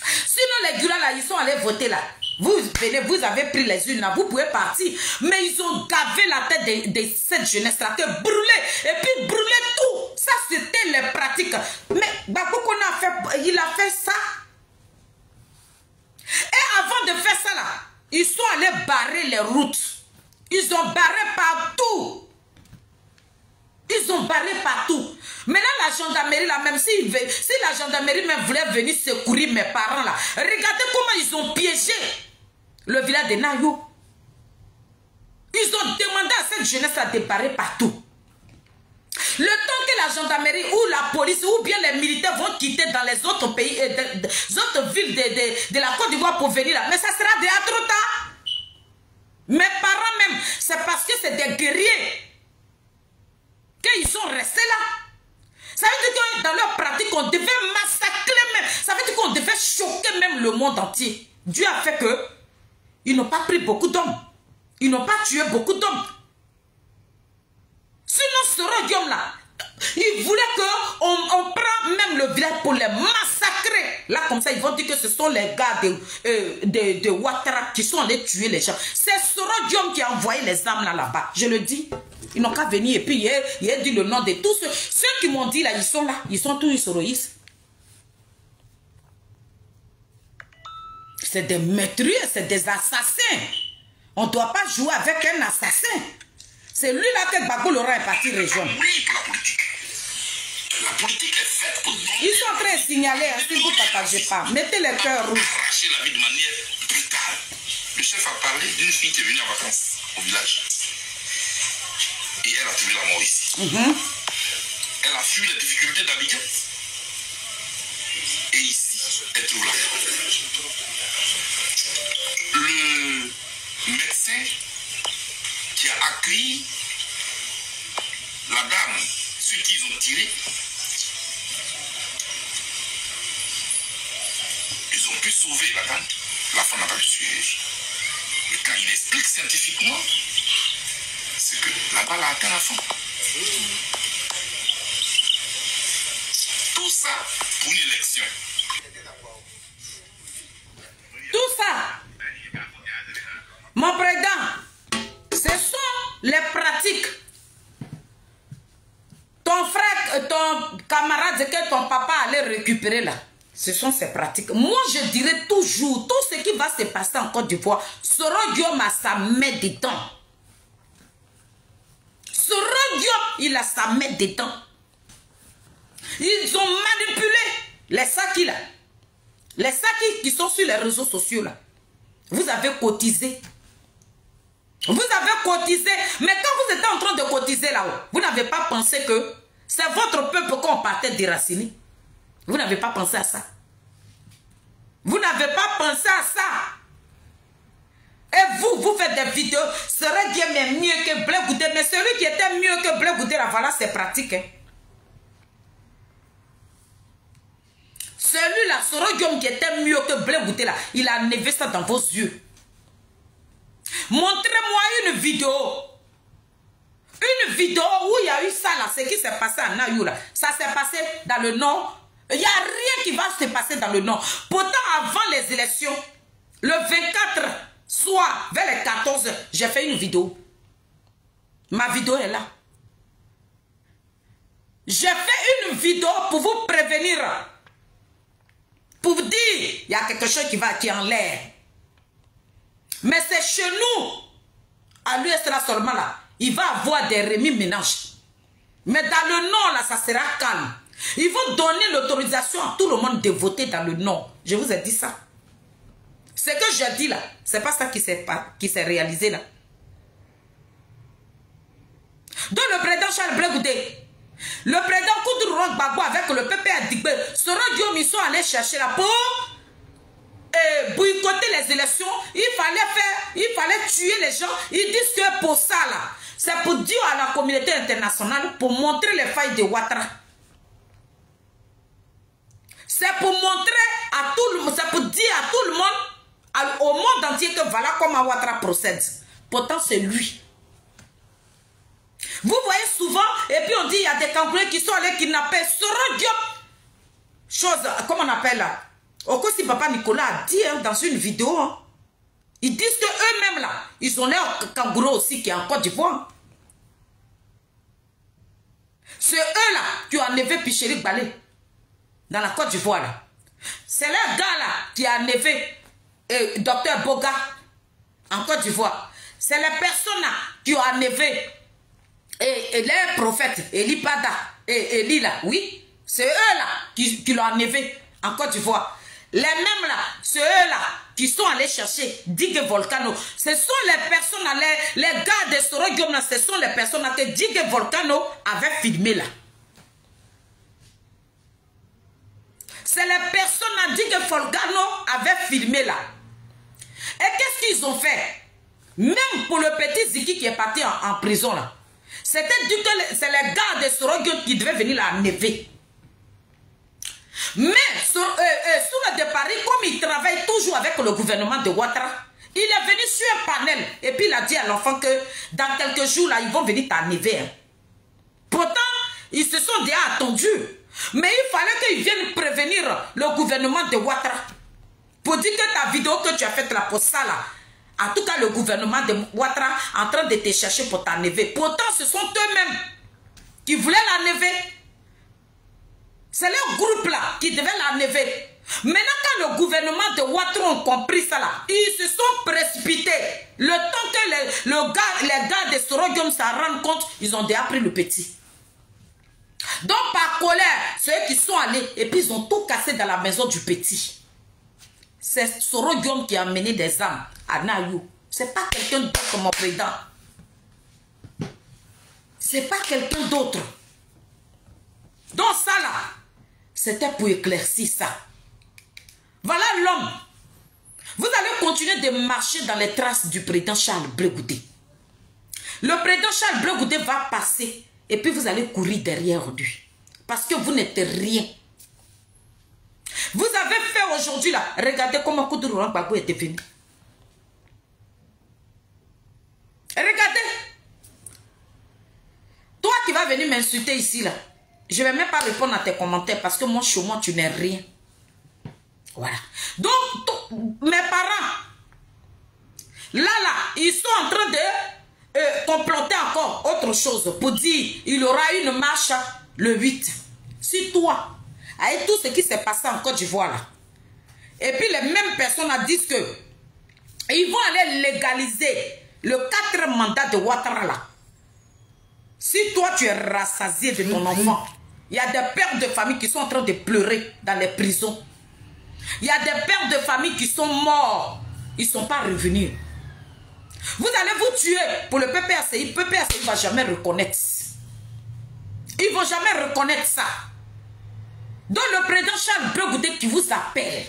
Sinon, les Gula là, ils sont allés voter là. Vous venez, vous avez pris les unes là, vous pouvez partir. Mais ils ont gavé la tête de cette jeunesse-là, que brûler, et puis brûler tout. Ça, c'était les pratiques. Mais Gbagbo Kone il a fait ça. Et avant de faire ça là, ils sont allés barrer les routes. Ils ont barré partout. Ils ont barré partout. Maintenant la gendarmerie là, même si la gendarmerie même voulait venir secourir mes parents là, regardez comment ils ont piégé le village de Nayo. Ils ont demandé à cette jeunesse là de barrer partout. Le temps que la gendarmerie ou la police ou bien les militaires vont quitter dans les autres pays et des autres villes de la Côte d'Ivoire pour venir là, mais ça sera déjà trop tard. Mes parents même, c'est parce que c'est des guerriers qu'ils sont restés là. Ça veut dire que dans leur pratique, on devait massacrer même. Ça veut dire qu'on devait choquer même le monde entier. Dieu a fait que ils n'ont pas pris beaucoup d'hommes. Ils n'ont pas tué beaucoup d'hommes. Sinon, ce Sorodium là, ils voulaient qu'on prenne même le village pour les massacrer. Là, comme ça, ils vont dire que ce sont les gars de Ouattara qui sont allés tuer les gens. C'est Sorodium qui a envoyé les armes là-bas. Je le dis. Ils n'ont qu'à venir. Et puis, il a dit le nom de tous ceux qui m'ont dit là, ils sont là. Ils sont tous Soroïs. C'est des meurtriers, c'est des assassins. On ne doit pas jouer avec un assassin. C'est lui là que Gbagbo Laurent est parti rejoindre. La politique est faite pour... Ils sont en train de signaler, hein, si vous ne partagez pas. Mettez les cœurs rouges. Arracher la vie de manière brutale. Le chef a parlé d'une fille qui est venue en vacances au village. Et elle a trouvé la mort ici. Elle a fui les difficultés d'Abidjan. Et ici, elle trouve la mort. Le médecin qui a accueilli la dame, ceux qu'ils ont tiré, ils ont pu sauver la dame. La femme n'a pas pu tuer. Et quand il explique scientifiquement, c'est que la la balle a atteint la fin. Tout ça pour une élection. Tout ça, mon président, ce sont les pratiques. Ton frère, ton camarade que ton papa allait récupérer là, ce sont ces pratiques. Moi, je dirais toujours, tout ce qui va se passer en Côte d'Ivoire, Soro Diom a sa main dedans. Soro Diom, il a sa main dedans. Ils ont manipulé les Saki là. Les Saki qui sont sur les réseaux sociaux là. Vous avez cotisé. Vous avez cotisé. Mais quand vous étiez en train de cotiser là-haut, vous n'avez pas pensé que c'est votre peuple qu'on partait déraciner. Vous n'avez pas pensé à ça. Vous n'avez pas pensé à ça. Et vous faites des vidéos. Serait Dieu mais mieux que Blé Goudé. Mais celui qui était mieux que Blé Goudé là, voilà ses pratiques. Hein. Celui-là, Soro Diom qui était mieux que Blé Goudé là, il a enlevé ça dans vos yeux. Montrez-moi une vidéo. Une vidéo où il y a eu ça là, ce qui s'est passé à Nayou là. Ça s'est passé dans le nord. Il n'y a rien qui va se passer dans le nord. Pourtant, avant les élections, le 24 soir, vers les 14, j'ai fait une vidéo. Ma vidéo est là. J'ai fait une vidéo pour vous prévenir. Pour vous dire, il y a quelque chose qui est en l'air. Mais c'est chez nous, à l'US là seulement là, il va avoir des remis-ménages. Mais dans le nord là, ça sera calme. Ils vont donner l'autorisation à tout le monde de voter dans le nord. Je vous ai dit ça. Ce que je dis là, c'est pas ça qui s'est réalisé là. Donc le président Charles Blé Goudé, le président Koudou Gbagbo avec le PP Adigbe, Soro Diom, ils sont allés chercher là pour boycotter les élections. Il fallait tuer les gens. Ils disent que pour ça là, c'est pour dire à la communauté internationale, pour montrer les failles de Ouattara. C'est pour montrer à tout le monde, c'est pour dire à tout le monde, au monde entier que voilà comment Ouattara procède. Pourtant c'est lui. Vous voyez souvent, et puis on dit il y a des Congolais qui sont allés kidnapper Soro Diom. Chose, comment on appelle là? Okosi Papa Nicolas a dit hein, dans une vidéo, hein, ils disent que eux-mêmes là, ils ont l'air kangourou aussi qui est en Côte d'Ivoire. C'est eux là qui ont enlevé Picheri Balé dans la Côte d'Ivoire là. C'est le gars là qui a enlevé Dr Boga en Côte d'Ivoire. C'est les personnes là qui ont enlevé les prophètes Eli Pada et Eli là, oui. C'est eux là qui l'ont enlevé en Côte d'Ivoire. Les mêmes là, c'est eux là qui sont allés chercher Digue Volcano. Ce sont les personnes là, les gars de Soro Diom là, ce sont les personnes là que Digue Volcano avait filmé là. C'est les personnes là Digue Volcano avait filmé là. Et qu'est-ce qu'ils ont fait? Même pour le petit Ziki qui est parti en prison là. C'était dit que c'est les gars de Soro Diom qui devaient venir la enlever. Mais sous le départ, comme il travaille toujours avec le gouvernement de Ouattara, il est venu sur un panel et puis il a dit à l'enfant que dans quelques jours là, ils vont venir t'enlever. Pourtant, ils se sont déjà attendus. Mais il fallait qu'ils viennent prévenir le gouvernement de Ouattara. Pour dire que ta vidéo que tu as faite là pour ça là, en tout cas le gouvernement de Ouattara en train de te chercher pour t'enlever. Pourtant, ce sont eux-mêmes qui voulaient l'enlever. C'est leur groupe là qui devait l'enlever. Maintenant, quand le gouvernement de Ouattara ont compris ça là, ils se sont précipités. Le temps que les gars de Soro Diom s'en rendent compte, ils ont déjà pris le petit. Donc par colère, ceux qui sont allés et puis ils ont tout cassé dans la maison du petit. C'est Soro Diom qui a mené des armes à Nayou. C'est pas quelqu'un d'autre, mon président. C'est pas quelqu'un d'autre. Donc ça là, c'était pour éclaircir ça. Voilà l'homme. Vous allez continuer de marcher dans les traces du président Charles Blé Goudé. Le président Charles Blé Goudé va passer et puis vous allez courir derrière lui. Parce que vous n'êtes rien. Vous avez fait aujourd'hui là, regardez comment Koudou Gbagbo est devenu. Regardez. qui vas venir m'insulter ici, là, je ne vais même pas répondre à tes commentaires parce que moi, chez moi, tu n'es rien. Voilà. Donc, mes parents, là, ils sont en train de comploter encore autre chose pour dire il y aura une marche le 8. Si toi, avec tout ce qui s'est passé en Côte d'Ivoire, là, et puis les mêmes personnes disent que ils vont aller légaliser le 4e mandat de Ouattara là. Si toi tu es rassasié de ton enfant, il y a des pères de famille qui sont en train de pleurer dans les prisons. Il y a des pères de famille qui sont morts. Ils ne sont pas revenus. Vous allez vous tuer pour le PPACI. Le PPACI ne va jamais reconnaître. Ils ne vont jamais reconnaître ça. Donc le président Charles Blé Goudé qui vous appelle.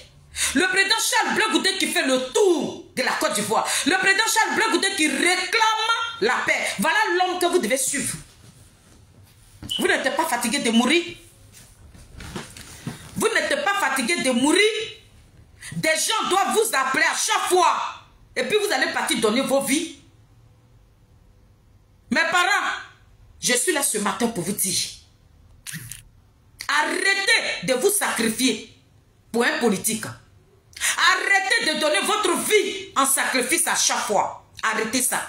Le président Charles Blé Goudé qui fait le tour de la Côte d'Ivoire. Le président Charles Blé Goudé qui réclame la paix. Voilà l'homme que vous devez suivre. Vous n'êtes pas fatigué de mourir. Vous n'êtes pas fatigué de mourir. Des gens doivent vous appeler à chaque fois. Et puis vous allez partir donner vos vies. Mes parents, je suis là ce matin pour vous dire. Arrêtez de vous sacrifier pour un politique. Arrêtez de donner votre vie en sacrifice à chaque fois. Arrêtez ça.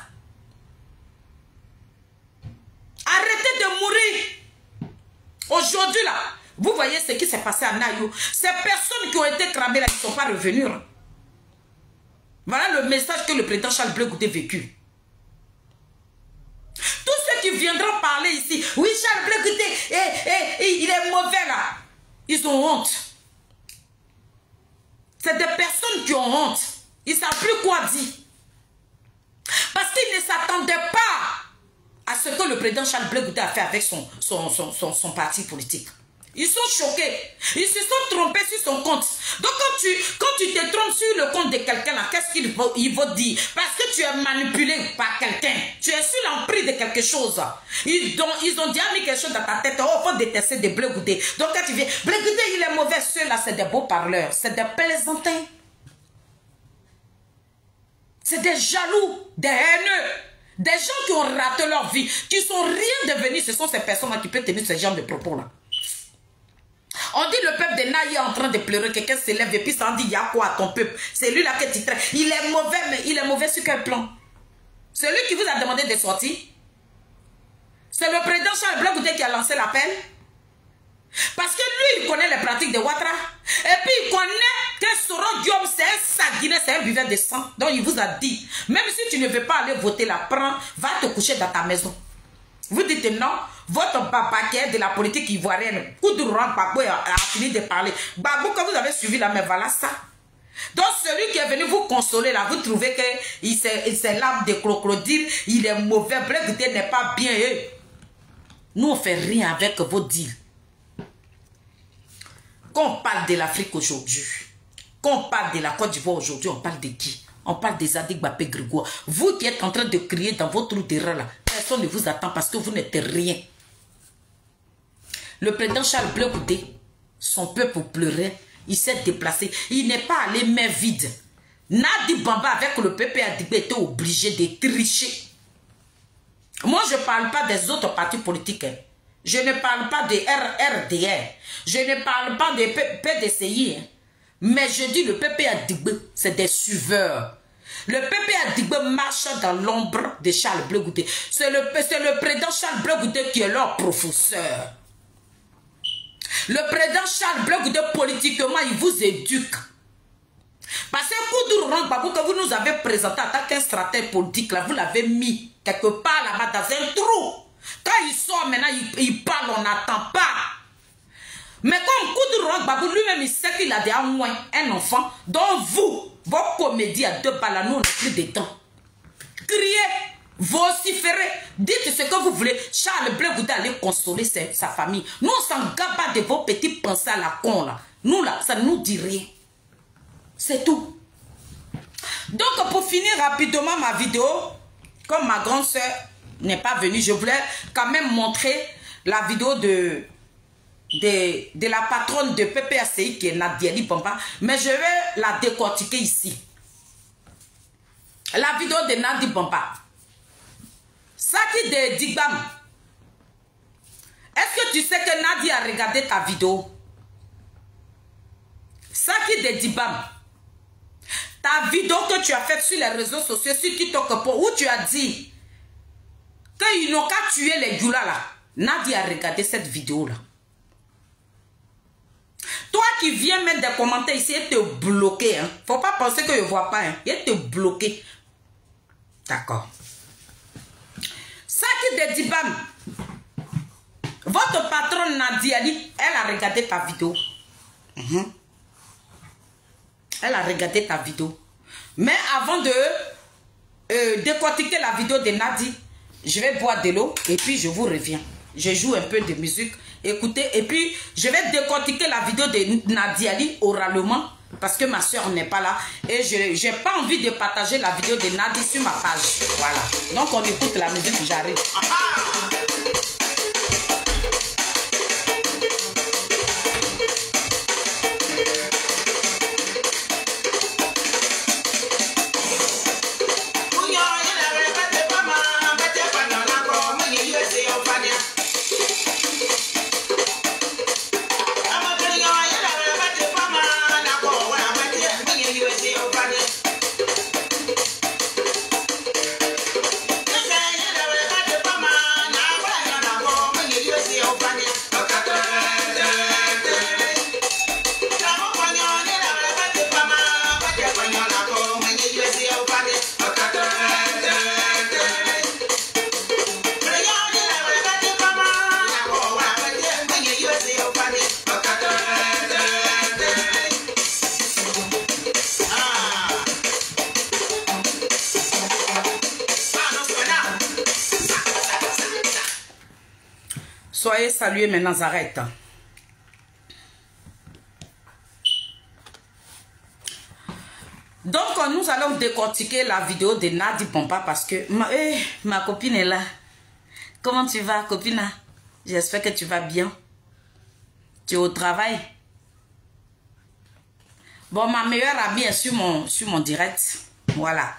Arrêtez de mourir. Aujourd'hui là, vous voyez ce qui s'est passé à Nayo. Ces personnes qui ont été cramées là, ils ne sont pas revenus. Voilà le message que le président Charles Blé Goudé a vécu. Tous ceux qui viendront parler ici, oui, Charles Blé Goudé, il est mauvais là. Ils ont honte. C'est des personnes qui ont honte. Ils ne savent plus quoi dire. Parce qu'ils ne s'attendaient pas à ce que le président Charles Blé Goudé a fait avec son parti politique. Ils sont choqués. Ils se sont trompés sur son compte. Donc quand tu te trompes sur le compte de quelqu'un, qu'est-ce qu'il va dire? Parce que tu es manipulé par quelqu'un. Tu es sur l'emprise de quelque chose. Ils ont déjà mis quelque chose dans ta tête. Oh, il faut détester des Blé Goudé. Donc quand tu viens, Blé Goudé, il est mauvais. Ceux-là, c'est des beaux parleurs. C'est des plaisantins. C'est des jaloux, des haineux. Des gens qui ont raté leur vie, qui sont rien devenus. Ce sont ces personnes-là qui peuvent tenir ce genre de propos-là. On dit le peuple de Naïe est en train de pleurer, quelqu'un se lève et puis ça dit il y a quoi à ton peuple? C'est lui là que tu traites. Il est mauvais, mais il est mauvais sur quel plan? C'est lui qui vous a demandé de sortir. C'est le président Charles Blé Goudé qui a lancé l'appel. Parce que lui, il connaît les pratiques de Ouattara. Et puis il connaît que Soro Diom, c'est un sanguinaire, c'est un buveur de sang. Donc il vous a dit, même si tu ne veux pas aller voter là, prends, va te coucher dans ta maison. Vous dites non, votre papa qui est de la politique ivoirienne, Koudouran Babou a fini de parler. Babou, que vous avez suivi là, mais voilà ça. Donc celui qui est venu vous consoler là, vous trouvez que c'est l'âme de crocodile, il est mauvais, Blé Goudé n'est pas bien. Nous on fait rien avec vos deals. Quand on parle de l'Afrique aujourd'hui, quand on parle de la Côte d'Ivoire aujourd'hui, on parle de qui? On parle des Zadig Babé Grégoire. Vous qui êtes en train de crier dans votre trou d'erreur là, personne ne vous attend parce que vous n'êtes rien. Le président Charles Blé Goudé, son peuple pleurait, il s'est déplacé. Il n'est pas allé main vide. Nadi Bamba avec le PPADB était obligé de tricher. Moi, je ne parle pas des autres partis politiques. Je ne parle pas de RRDR. Je ne parle pas de PDCI. Mais je dis le PPADB, c'est des suiveurs. Le PPADB marche dans l'ombre de Charles Blé Goudé. C'est le président Charles Blé Goudé qui est leur professeur. Le président Charles Blé Goudé, politiquement, il vous éduque. Parce que Koudouran Babou, que vous nous avez présenté en tant qu'un stratège politique, là, vous l'avez mis quelque part là-bas dans un trou. Quand il sort maintenant, il parle, on n'attend pas. Mais comme Koudouran Babou lui-même, il sait qu'il a déjà moins un enfant. Donc vous, vos comédies à 2 balles, nous on n'a plus de temps. Criez, vociférez, dites ce que vous voulez. Charles Blé Goudé allait consoler sa famille. Nous on s'en garde pas de vos petits pensées à la con là. Nous là, ça ne nous dit rien. C'est tout. Donc pour finir rapidement ma vidéo, comme ma grande soeur n'est pas venue, je voulais quand même montrer la vidéo de la patronne de PPACI qui est Nadieli Bamba, mais je vais la décortiquer ici. La vidéo de Nadi Bamba. Ça qui de Digbam. Est-ce que tu sais que Nadi a regardé ta vidéo? Saki de Dibam. Ta vidéo que tu as faite sur les réseaux sociaux, sur TikTok, où tu as dit qu'ils n'ont qu'à tuer les Djoula là. Nadi a regardé cette vidéo là. Toi qui viens mettre des commentaires ici et te bloquer, hein. Faut pas penser que je ne vois pas, hein. Il te bloquer. D'accord. Saki de Dibam. Votre patronne Nadia Ali, elle a regardé ta vidéo. Elle a regardé ta vidéo. Mais avant de décortiquer la vidéo de Nadi, je vais boire de l'eau et puis je vous reviens. Je joue un peu de musique. Écoutez, et puis je vais décortiquer la vidéo de Nadia Ali oralement parce que ma soeur n'est pas là. Et je n'ai pas envie de partager la vidéo de Nadi sur ma page. Voilà. Donc on écoute la musique, j'arrive. Soyez salués mes Nazareth. Donc nous allons décortiquer la vidéo de Nadi Pompa parce que ma copine est là. Comment tu vas, copine? J'espère que tu vas bien. Tu es au travail? Bon, ma meilleure amie est sur mon direct. Voilà.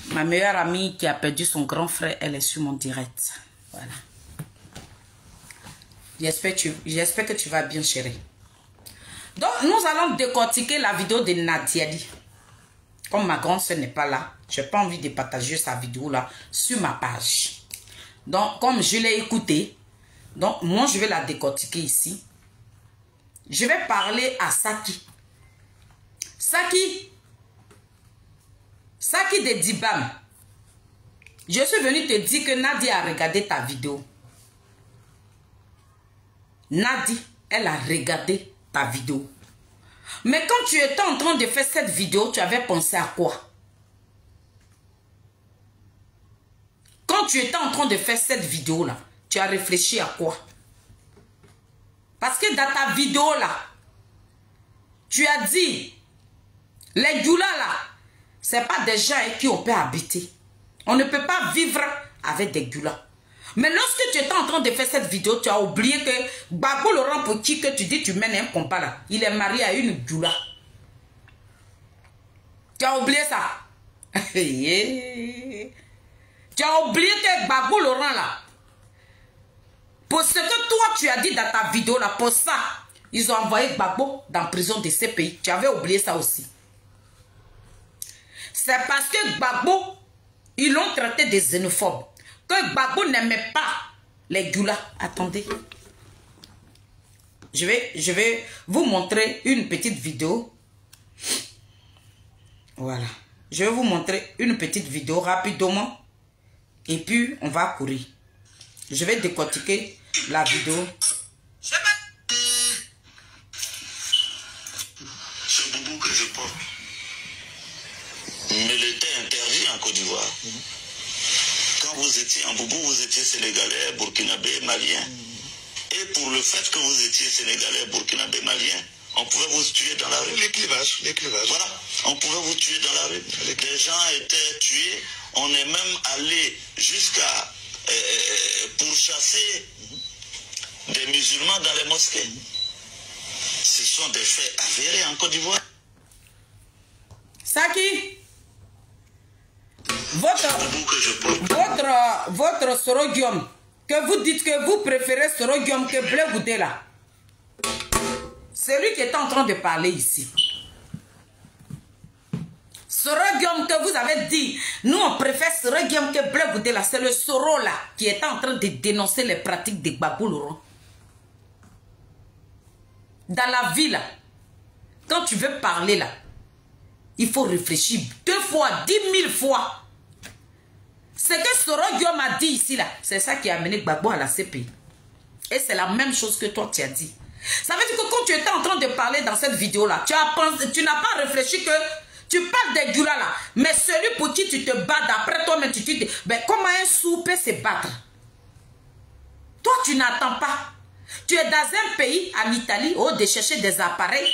Ma meilleure amie qui a perdu son grand frère, elle est sur mon direct. Voilà. J'espère que tu vas bien, chérie. Donc, nous allons décortiquer la vidéo de Nadia Ali. Comme ma grande soeur n'est pas là, je n'ai pas envie de partager sa vidéo là sur ma page. Donc, comme je l'ai écoutée, donc moi je vais la décortiquer ici. Je vais parler à Saki. Saki de Dibam. Je suis venu te dire que Nadia a regardé ta vidéo. Nadi, elle a regardé ta vidéo. Mais quand tu étais en train de faire cette vidéo, tu avais pensé à quoi? Quand tu étais en train de faire cette vidéo-là, tu as réfléchi à quoi? Parce que dans ta vidéo-là, tu as dit, les Djoula là, ce n'est pas des gens qui on peut habiter. On ne peut pas vivre avec des Djoula. Mais lorsque tu étais en train de faire cette vidéo, tu as oublié que Gbagbo Laurent Petit, que tu dis tu mènes un combat là, il est marié à une Djoula. Tu as oublié ça? Tu as oublié que Gbagbo Laurent là, pour ce que toi tu as dit dans ta vidéo là, pour ça, ils ont envoyé Gbagbo dans la prison de ces pays. Tu avais oublié ça aussi. C'est parce que Gbagbo, ils l'ont traité de xénophobe. Que Gbagbo n'aimait pas les Djoula. Attendez. Je vais vous montrer une petite vidéo. Voilà. Je vais vous montrer une petite vidéo rapidement. Et puis, on va courir. Je vais décortiquer la vidéo. Ce boubou que je porte me l'était interdit en Côte d'Ivoire. Quand vous étiez en boubou, vous étiez sénégalais, burkinabé, malien. Et pour le fait que vous étiez sénégalais, burkinabé, malien, on pouvait vous tuer dans la rue. L'éclivage. Voilà, on pouvait vous tuer dans la rue. Les gens étaient tués. On est même allé jusqu'à pourchasser des musulmans dans les mosquées. Ce sont des faits avérés en Côte d'Ivoire. Saki, votre sorodium que vous dites que vous préférez Soro Guillaume que Blé Goudé là. C'est lui qui est en train de parler ici. Soro Guillaume que vous avez dit, nous on préfère Soro Guillaume que Blé Goudé là. C'est le Soro là qui est en train de dénoncer les pratiques des Gbagbo Laurent. Dans la vie là, quand tu veux parler là, il faut réfléchir 2 fois, 10 000 fois. Ce que Soro Guillaume a dit ici là, c'est ça qui a amené Gbagbo à la CPI. Et c'est la même chose que toi tu as dit. Ça veut dire que quand tu étais en train de parler dans cette vidéo là, tu n'as pas réfléchi que tu parles des Gula là, mais celui pour qui tu te bats d'après toi-même, tu te dis, ben comment un sou peut se battre? Toi tu n'attends pas. Tu es dans un pays, en Italie, où de chercher des appareils.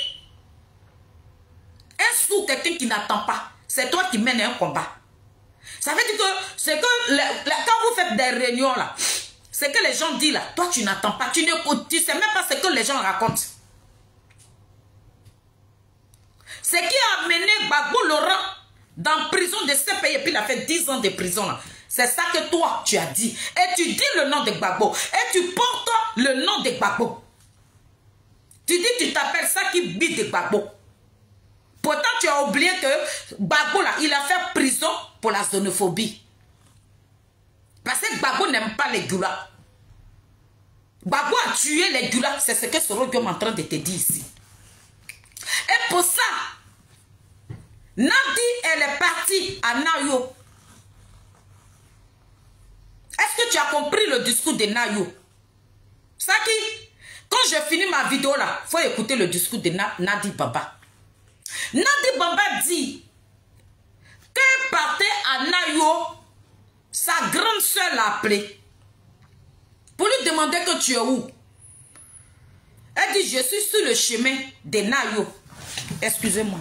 Un sou, quelqu'un qui n'attend pas, c'est toi qui mènes un combat. Ça veut dire que c'est que quand vous faites des réunions là, c'est que les gens disent là, toi tu n'attends pas, tu ne sais même pas ce que les gens racontent. Ce qui a amené Gbagbo Laurent dans prison de ce pays, et puis il a fait 10 ans de prison là. C'est ça que toi tu as dit. Et tu dis le nom de Gbagbo. Et tu portes le nom de Gbagbo. Tu dis tu t'appelles Saki Bi de Gbagbo. Pourtant tu as oublié que Gbagbo là, il a fait prison pour la xénophobie. Parce que Gbagbo n'aime pas les Gula. Gbagbo a tué les Gula. C'est ce que Soro Guillaume est en train de te dire ici. Et pour ça, Nadi, elle est partie à Nayo. Est-ce que tu as compris le discours de Nayo? Saki, quand je finis ma vidéo là, il faut écouter le discours de Nadi Baba. Nadi Baba dit qu'elle partait à Nayo, sa grande soeur l'a appelé pour lui demander que tu es où. Elle dit, je suis sur le chemin de Nayo. Excusez-moi.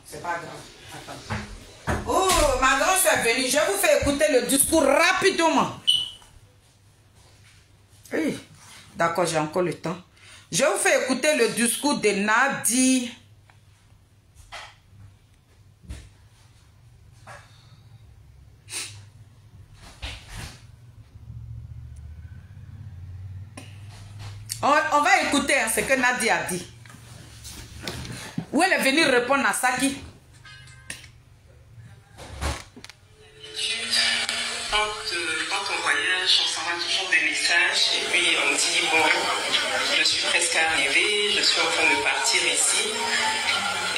C'est pas grave. Attends. Oh, ma grande soeur est venue. Je vous fais écouter le discours rapidement. Oui. D'accord, j'ai encore le temps. Je vous fais écouter le discours de Nadi. On va écouter ce que Nadi a dit. Où elle est venue répondre à Saki. Quand on voyage, on s'envoie toujours des messages et puis on dit bon, je suis presque arrivée, je suis en train de partir ici.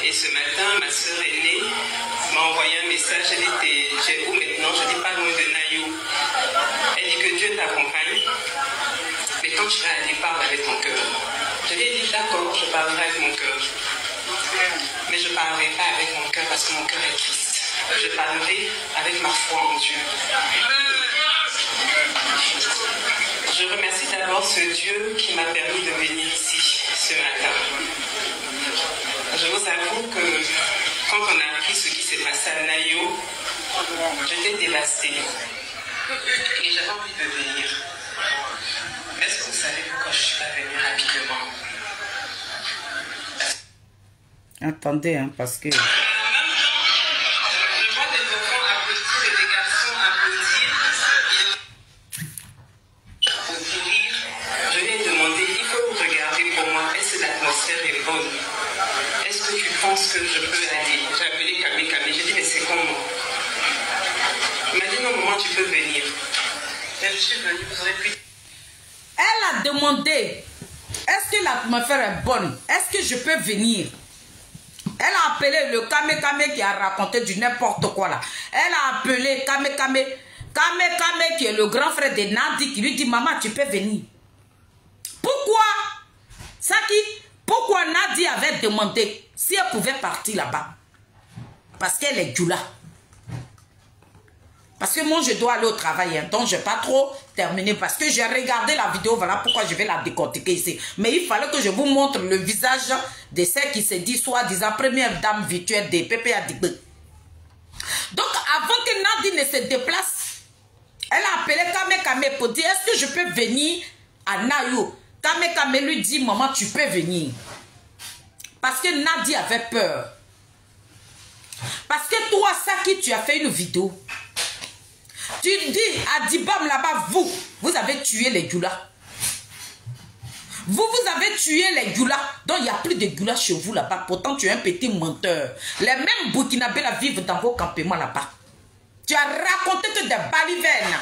Et ce matin, ma soeur aînée m'a envoyé un message, elle dit j'ai où maintenant? Je dis pas loin de Nayo. Elle dit que Dieu t'accompagne, mais quand tu vas aller, parle avec ton cœur. Je lui ai dit d'accord, je parlerai avec mon cœur. Mais je ne parlerai pas avec mon cœur parce que mon cœur est triste. Je parlerai avec ma foi en Dieu. Je remercie d'abord ce Dieu qui m'a permis de venir ici ce matin. Je vous avoue que quand on a appris ce qui s'est passé à Nayo, j'étais dévastée. Et j'avais envie de venir. Est-ce que vous savez pourquoi je ne suis pas venue rapidement? Attendez, hein, parce que... Est-ce que tu penses que je peux aller? J'ai appelé Kamé. J'ai dit, mais c'est comment? Il m'a dit, non, maman, tu peux venir. Et je suis venue, vous aurez pu... Elle a demandé, est-ce que l'atmosphère est bonne? Est-ce que je peux venir? Elle a appelé le Kamé qui a raconté du n'importe quoi là. Elle a appelé Kamé qui est le grand frère de Nadi qui lui dit, maman, tu peux venir. Pourquoi? Saki, pourquoi Nadi avait demandé si elle pouvait partir là-bas? Parce qu'elle est Djoula. Parce que moi, je dois aller au travail. Hein, donc, je n'ai pas trop terminé. Parce que j'ai regardé la vidéo. Voilà pourquoi je vais la décortiquer ici. Mais il fallait que je vous montre le visage de celle qui se dit soi-disant première dame virtuelle de PPA Digbe. Donc, avant que Nadi ne se déplace, elle a appelé Kamé pour dire, est-ce que je peux venir à Nayo? Kamé lui dit, maman, tu peux venir. Parce que Nadia avait peur. Parce que toi, Saki, tu as fait une vidéo. Tu dis à Dibam là-bas, vous avez tué les Gula. Vous avez tué les Gula. Donc il n'y a plus de Gula chez vous là-bas. Pourtant, tu es un petit menteur. Les mêmes Burkinabés là vivent dans vos campements là-bas. Tu as raconté que des balivernes.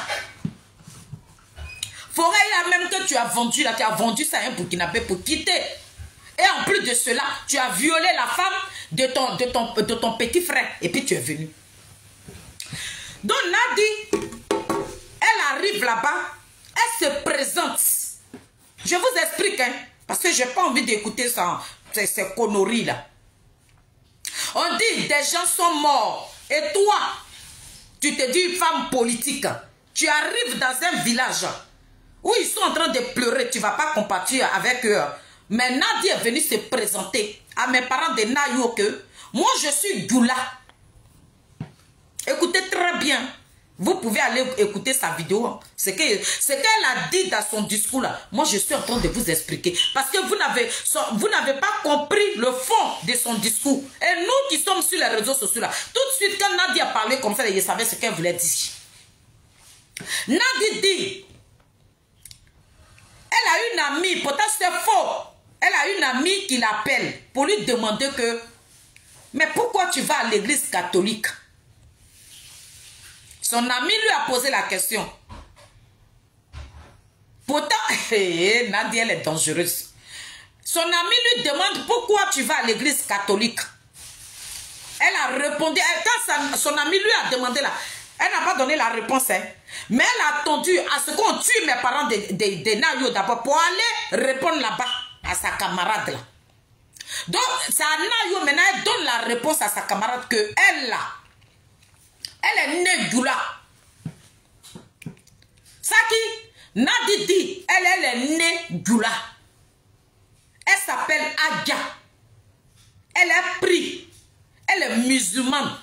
Forêt là même que tu as vendu là, tu as vendu ça à un Burkinabé pour quitter. Et en plus de cela, tu as violé la femme de ton petit frère. Et puis tu es venu. Donc Nadi, elle arrive là-bas, elle se présente. Je vous explique, hein, parce que je n'ai pas envie d'écouter ces conneries là. On dit des gens sont morts. Et toi, tu te dis une femme politique. Tu arrives dans un village où ils sont en train de pleurer. Tu ne vas pas compatir avec eux. Mais Nadi est venu se présenter à mes parents de Nayo que moi je suis Gula. Écoutez très bien. Vous pouvez aller écouter sa vidéo. Ce qu'elle a dit dans son discours là. Moi je suis en train de vous expliquer. Parce que vous n'avez pas compris le fond de son discours. Et nous qui sommes sur les réseaux sociaux là. Tout de suite quand Nadi a parlé comme ça, je savais ce qu'elle voulait dire. Nadi dit. Elle a une amie. Pourtant c'est faux. Elle a une amie qui l'appelle pour lui demander que mais pourquoi tu vas à l'église catholique? Son ami lui a posé la question. Pourtant, Nadia, elle est dangereuse. Son ami lui demande pourquoi tu vas à l'église catholique. Elle a répondu, quand son ami lui a demandé là, elle n'a pas donné la réponse. Hein, mais elle a attendu à ce qu'on tue mes parents de Nayo d'abord pour aller répondre là-bas à sa camarade là. Donc, c'est à Nayo maintenant, elle donne la réponse à sa camarade que elle là. Elle est née Gula. Saki, Nadi dit, elle est née Gula. Elle s'appelle Agia. Elle est prie. Elle est musulmane.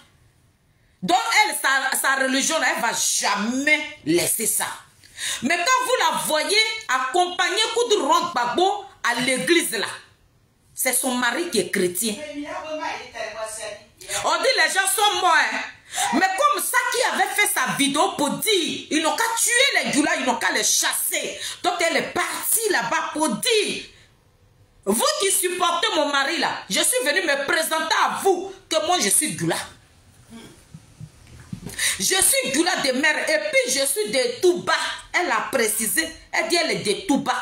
Donc, elle, sa religion, elle ne va jamais laisser ça. Mais quand vous la voyez accompagner Koudouron Gbagbo à l'église là, c'est son mari qui est chrétien. On dit les gens sont morts. Hein? Mais comme Saki avait fait sa vidéo pour dire, ils n'ont qu'à tuer les Gula, ils n'ont qu'à les chasser. Donc elle est partie là-bas pour dire, vous qui supportez mon mari là, je suis venu me présenter à vous que moi je suis Gula. Je suis Gula de mère et puis je suis de Touba. Elle a précisé, elle dit elle est de Touba.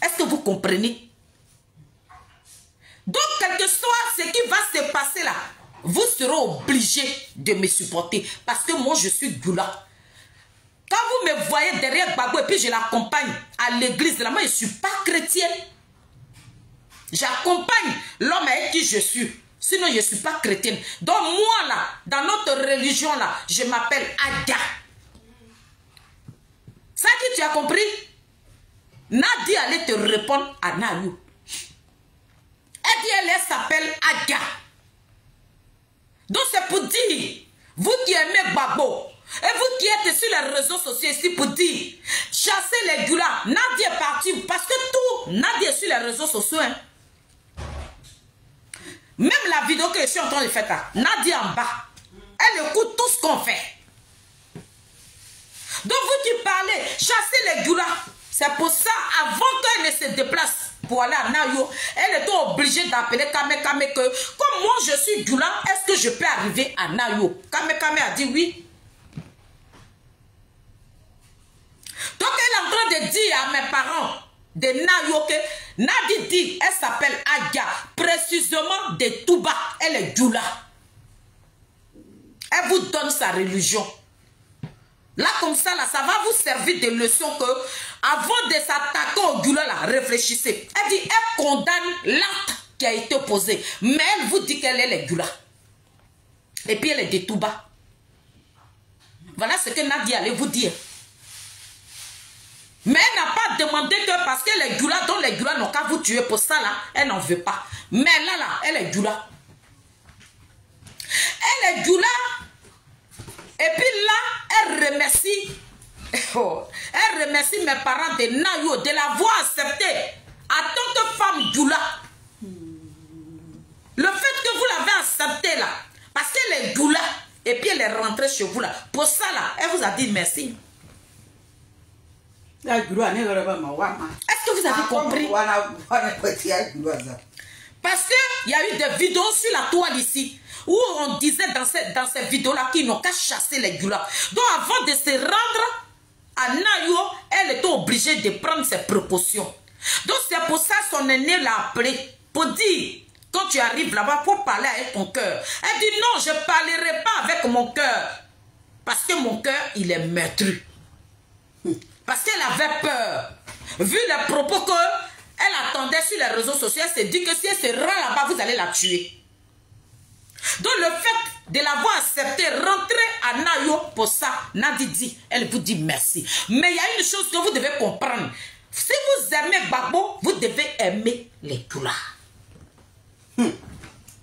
Est-ce que vous comprenez? Donc, quel que soit ce qui va se passer là, vous serez obligés de me supporter. Parce que moi, je suis Gula. Quand vous me voyez derrière Gbagbo et puis je l'accompagne à l'église, là, moi, je ne suis pas chrétienne. J'accompagne l'homme avec qui je suis. Sinon, je ne suis pas chrétienne. Donc, moi, là, dans notre religion, là, je m'appelle Aga. Ça qui tu as compris? Nadia allait te répondre à Nayo. Elle dit, elle s'appelle Aga. Donc c'est pour dire, vous qui aimez Gbagbo, et vous qui êtes sur les réseaux sociaux ici pour dire, chassez les Gula. Nadia est partie, parce que tout, Nadia est sur les réseaux sociaux. Hein. Même la vidéo que je suis en train de faire là, Nadia en bas, elle écoute tout ce qu'on fait. Donc vous qui parlez, chassez les Gula. C'est pour ça, avant qu'elle ne se déplace pour aller à Nayo, elle était obligée d'appeler Kame Kame que, comme moi je suis Gula, est-ce que je peux arriver à Nayo? Kame Kame a dit oui. Donc elle est en train de dire à mes parents de Nayo que Nadi dit, elle s'appelle Agia, précisément de Touba, elle est Gula. Elle vous donne sa religion. Là, comme ça, là, ça va vous servir de leçon que, avant de s'attaquer au Gula, là, réfléchissez. Elle dit, elle condamne l'acte qui a été posé. Mais elle vous dit qu'elle est les Gula. Et puis elle est de Touba. Voilà ce que Nadia allait vous dire. Mais elle n'a pas demandé que parce que les Gula, dont les Gula n'ont qu'à vous tuer pour ça, là, elle n'en veut pas. Mais là, elle est Gula. Elle est Gula. Et puis là, elle remercie, elle remercie mes parents de Nayo de l'avoir accepté en tant que femme Djoula. Le fait que vous l'avez accepté là, parce qu'elle est Djoula, et puis elle est rentrée chez vous là, pour ça là, elle vous a dit merci. Est-ce que vous avez compris? Parce qu'il y a eu des vidéos sur la toile ici, où on disait dans ces vidéos-là qu'ils n'ont qu'à chasser les Djoula. Donc avant de se rendre à Nayo, elle était obligée de prendre ses précautions. Donc c'est pour ça que son aîné l'a appelé, pour dire, quand tu arrives là-bas, il faut parler avec ton cœur. Elle dit non, je ne parlerai pas avec mon cœur. Parce que mon cœur, il est meurtri. Parce qu'elle avait peur. Vu les propos qu'elle attendait sur les réseaux sociaux, elle s'est dit que si elle se rend là-bas, vous allez la tuer. Donc le fait de l'avoir accepté, rentrer à Nayo pour ça, Nadi dit, elle vous dit merci. Mais il y a une chose que vous devez comprendre. Si vous aimez Gbagbo, vous devez aimer les Djoula.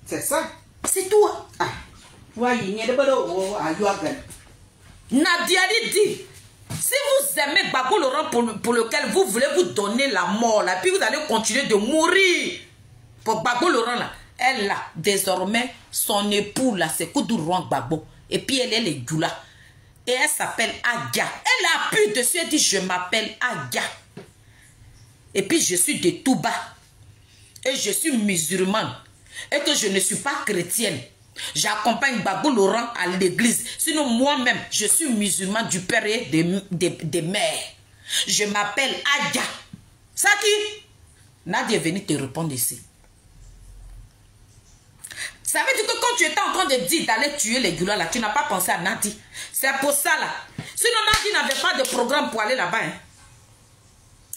C'est ça. C'est tout. Nadia dit, si vous aimez Gbagbo Laurent pour lequel vous voulez vous donner la mort, là, puis vous allez continuer de mourir pour Gbagbo Laurent, là, elle là, désormais, son époux là, c'est Koudourouan Gbagbo. Et puis elle est Djoula. Et elle s'appelle Agia. Elle appuie dessus, elle dit, je m'appelle Agia. Et puis je suis de Touba. Et je suis musulmane. Et que je ne suis pas chrétienne. J'accompagne Gbagbo Laurent à l'église. Sinon moi-même, je suis musulman du père et des mères. Je m'appelle Agia. Ça qui? Nadia est venue te répondre ici. Ça veut dire que quand tu étais en train de dire d'aller tuer les Djoula là, tu n'as pas pensé à Nadi. C'est pour ça là. Sinon Nadi n'avait pas de programme pour aller là-bas. Hein.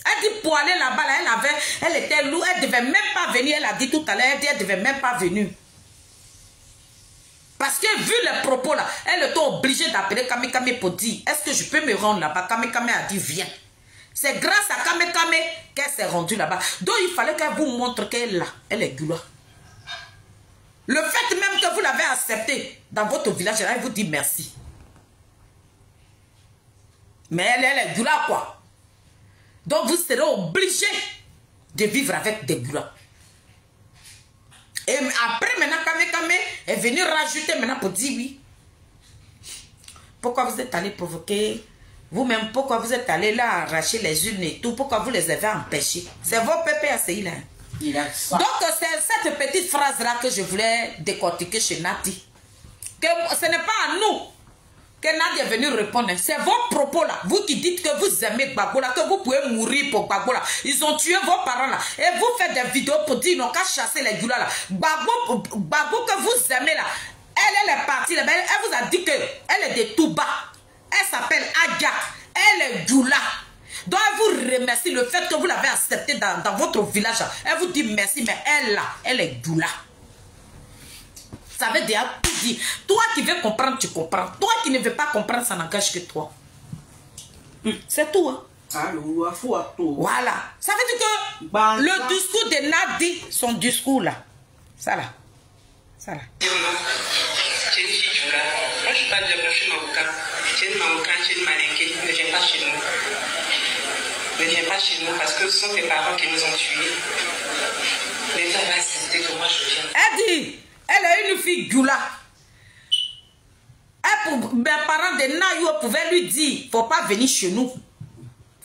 Elle dit pour aller là-bas, là, elle était lourde, elle ne devait même pas venir. Elle a dit tout à l'heure, elle ne devait même pas venir. Parce que vu les propos là, elle était obligée d'appeler Kame Kame pour dire, est-ce que je peux me rendre là-bas? Kame Kame a dit, viens. C'est grâce à Kame Kame qu'elle s'est rendue là-bas. Donc il fallait qu'elle vous montre qu'elle est là, elle est Djoula. Le fait même que vous l'avez accepté dans votre village, elle vous dit merci. Mais elle est Djoula quoi. Donc vous serez obligé de vivre avec des Djoula. Et après maintenant, Kame Kame est venu rajouter maintenant pour dire oui. Pourquoi vous êtes allé provoquer vous-même? Pourquoi vous êtes allé là arracher les unes et tout? Pourquoi vous les avez empêchés? C'est vos pépés à là. Donc c'est cette petite phrase là que je voulais décortiquer chez Nati. Que ce n'est pas à nous que Nadi est venu répondre. C'est vos propos là. Vous qui dites que vous aimez Gbagbo là, que vous pouvez mourir pour Gbagbo là. Ils ont tué vos parents là. Et vous faites des vidéos pour dire non qu'à chasser les Djoula là. Gbagbo que vous aimez là. Elle est partie là. Elle vous a dit que elle est de Touba. Elle s'appelle Agia. Elle est Djoula. Donc elle vous remercie le fait que vous l'avez accepté dans votre village. Elle vous dit merci, mais elle là, elle est Djoula. Ça veut dire tout dire. Toi qui veux comprendre, tu comprends. Toi qui ne veux pas comprendre, ça n'engage que toi. C'est tout. Hein? Voilà. Ça veut dire que le discours de Nadi, son discours là. Ça là. Ça là. J'ai une fille Djoula. Moi je suis pas de je suis marocain. J'ai une marocain, j'ai une malinquée. Ne viens pas chez nous. Ne viens pas chez nous parce que ce sont tes parents qui nous ont tués. Les gens vont accepter que moi je viens. Elle dit. Elle est une fille Djoula. Mes parents de Nayo pouvaient lui dire, faut pas venir chez nous.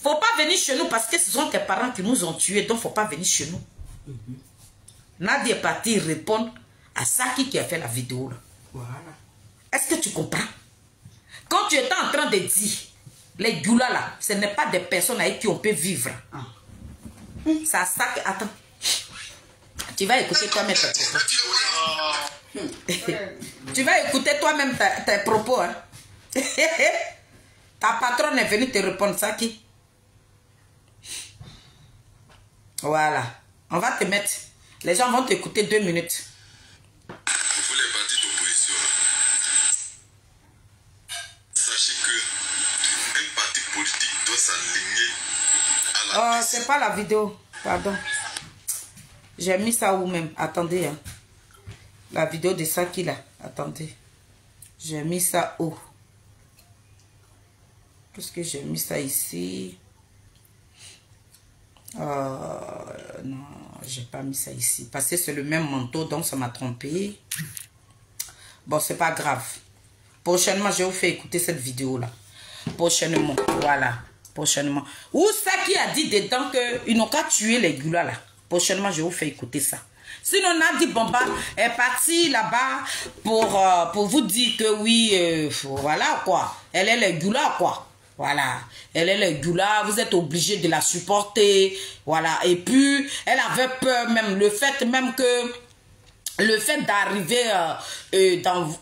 Faut pas venir chez nous parce que ce sont tes parents qui nous ont tués, donc faut pas venir chez nous. Nadia est partie répondre à Saki qui a fait la vidéo là. Voilà. Est-ce que tu comprends? Quand tu étais en train de dire, les Djoula là, ce n'est pas des personnes avec qui on peut vivre. Ça Saki, attends. Tu vas écouter toi-même tes propos. Tu vas écouter toi-même tes propos. Hein? Ta patronne est venue te répondre ça qui? Voilà. On va te mettre. Les gens vont t'écouter 2 minutes. Pour les partis d'opposition, sachez que un parti politique doit s'aligner à la... Oh, c'est pas la vidéo. Pardon. J'ai mis ça où même? Attendez. Hein. La vidéo de Saki là. Attendez. J'ai mis ça où? Parce que j'ai mis ça ici. Non. j'ai pas mis ça ici. Parce que c'est le même manteau, donc ça m'a trompé. Bon, c'est pas grave. Prochainement, je vais vous faire écouter cette vidéo-là. Prochainement, voilà. Prochainement. Où ça qui a dit dedans qu'ils n'ont qu'à tuer les gulas là. Prochainement, je vais vous faire écouter ça. Sinon, Nadi Bamba est partie là-bas pour vous dire que oui, voilà quoi. Elle est les gulas quoi. Voilà. Elle est les gulas, vous êtes obligé de la supporter. Voilà. Et puis, elle avait peur même, le fait même que... Le fait d'arriver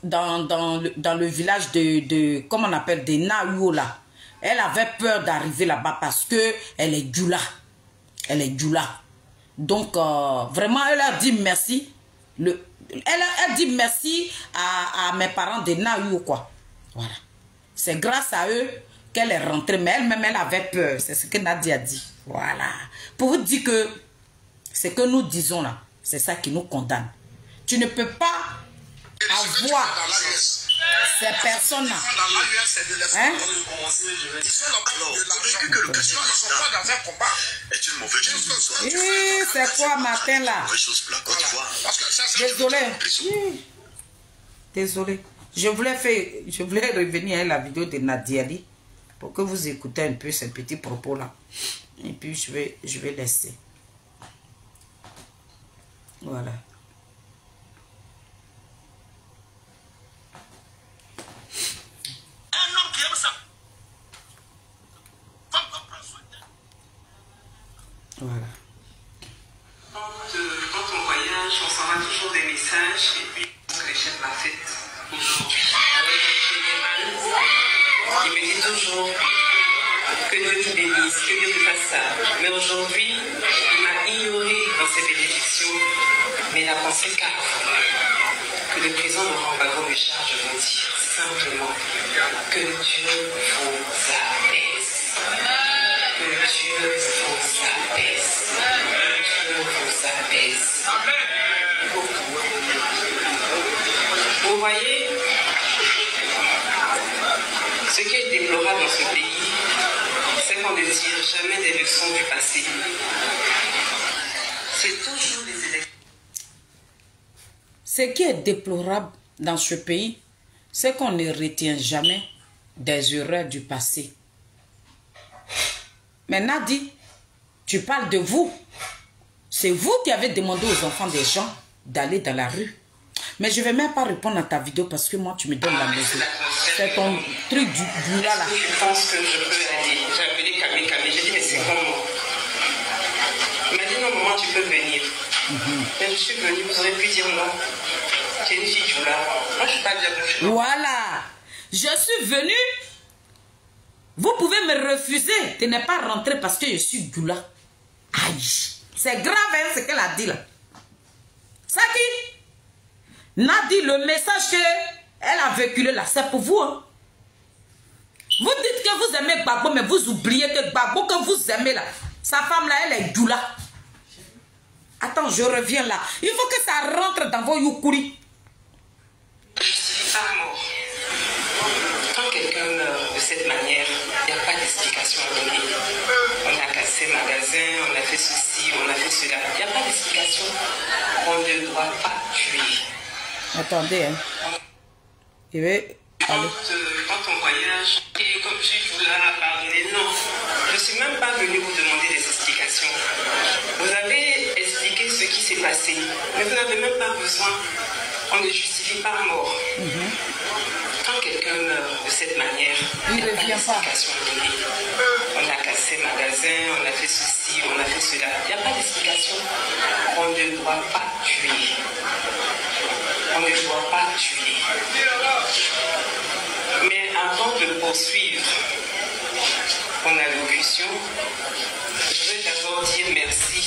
dans le village de comment on appelle, des Naouyo là. Elle avait peur d'arriver là-bas parce que elle est Djoula. Elle est Djoula. Donc, vraiment, elle a dit merci. Elle a dit merci à mes parents de Naouyo, quoi. Voilà. C'est grâce à eux qu'elle est rentrée. Mais elle-même, elle avait peur. C'est ce que Nadia a dit. Voilà. Pour vous dire que ce que nous disons là, c'est ça qui nous condamne. Tu ne peux pas avoir ces personnes-là. Hein? Ils sont que ne sont pas dans un combat. Est une mauvaise chose. C'est quoi matin là? Désolé. Désolé. Je voulais revenir à la vidéo de Nadiali pour que vous écoutez un peu ces petits propos là. Et puis je vais laisser. Voilà. Voilà. Quand on voyage, on s'envoie toujours des messages et puis que les chefs la fête aujourd'hui. Avec le général, il me dit toujours que Dieu te bénisse, que Dieu te fasse ça. Mais aujourd'hui, il m'a ignoré dans ses bénédictions, mais il a pensé que le président de Rambago me charge de vous dire simplement que Dieu vous apaise. Que Dieu vous apaise. Que Dieu vous apaise. Vous voyez, ce qui est déplorable dans ce pays, c'est qu'on ne tire jamais des leçons du passé. C'est toujours des élections. Ce qui est déplorable dans ce pays, c'est qu'on ne retient jamais des erreurs du passé. Mais Nadi, tu parles de vous. C'est vous qui avez demandé aux enfants des gens d'aller dans la rue. Mais je ne vais même pas répondre à ta vidéo parce que moi, tu me donnes la musique. C'est ton truc du là. Je pense que je peux aller. J'ai appelé Kamé. J'ai dit, mais c'est comment? Il m'a dit, non, maman, tu peux venir. Mais je suis venue, vous aurez pu dire non. J'ai une fille là. Moi, je ne suis pas bien bouchée. Voilà. Je suis venue. Vous pouvez me refuser de ne pas rentrer parce que je suis Djoula. Aïe. C'est grave, hein, ce qu'elle a dit là. Ça qui Nadi, le message qu'elle a véhiculé là, c'est pour vous. Hein. Vous dites que vous aimez Gbagbo, mais vous oubliez que Gbagbo, que vous aimez là, sa femme là, elle est Djoula. Attends, je reviens là. Il faut que ça rentre dans vos yukuri. Je suis pas mort. Quand quelqu'un meurt de cette manière, il n'y a pas d'explication à donner. On a cassé le magasin, on a fait ceci, on a fait cela. Il n'y a pas d'explication. On ne doit pas tuer. Attendez, hein. Je vais aller. Quand on voyage, et comme je suis là, pardonnez, non. Je ne suis même pas venue vous demander des explications. Vous avez expliqué ce qui s'est passé, mais vous n'avez même pas besoin. On ne justifie pas mort. Quand quelqu'un meurt de cette manière, il n'y a pas d'explication à donner. On a cassé le magasin, on a fait ceci, on a fait cela. Il n'y a pas d'explication. On ne doit pas tuer. On ne doit pas tuer. Mais avant de poursuivre mon allocution, je vais d'abord dire merci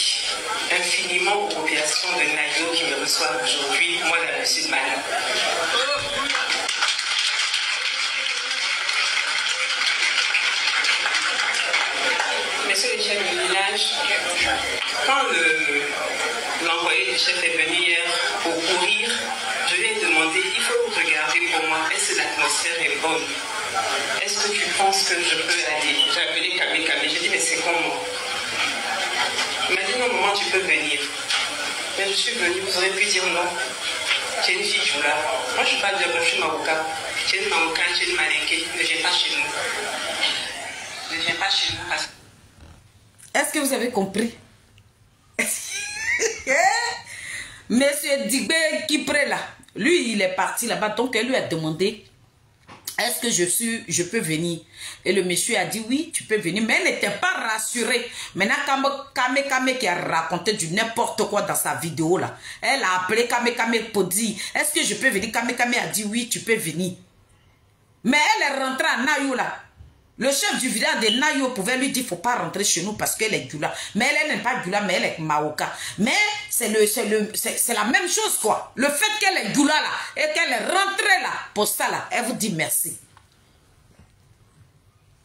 infiniment aux populations de Nayo qui me reçoivent aujourd'hui, moi la musulmane. Monsieur le chef du village, quand l'envoyé du chef est venu hier pour courir, je lui ai demandé, il faut regarder pour moi, est-ce que l'atmosphère est bonne? Est-ce que tu penses que je peux aller? J'ai appelé Kamé, j'ai dit, mais c'est comment? Il m'a dit non, maman, tu peux venir. Mais je suis venue, vous aurez pu dire non. Tu es une fille Djoula. Moi, je suis pas de je suis Marocain. Tu es une Marocain, tu es une Malinké. Ne viens pas chez nous. Ne viens pas chez nous. Est-ce que vous avez compris? Monsieur Digbe Kipré là, lui, il est parti là-bas. Donc, elle lui a demandé, est-ce que je peux venir? Et le monsieur a dit, oui, tu peux venir. Mais elle n'était pas rassurée. Maintenant, Kame qui a raconté du n'importe quoi dans sa vidéo là. Elle a appelé Kame pour dire, est-ce que je peux venir? Kame a dit, oui, tu peux venir. Mais elle est rentrée à Nayo là. Le chef du village de Nayo pouvait lui dire, faut pas rentrer chez nous parce qu'elle est Djoula. Mais elle n'est pas Djoula, mais elle est Maoka. Mais c'est la même chose quoi. Le fait qu'elle est Djoula là et qu'elle est rentrée là, pour ça là, elle vous dit merci.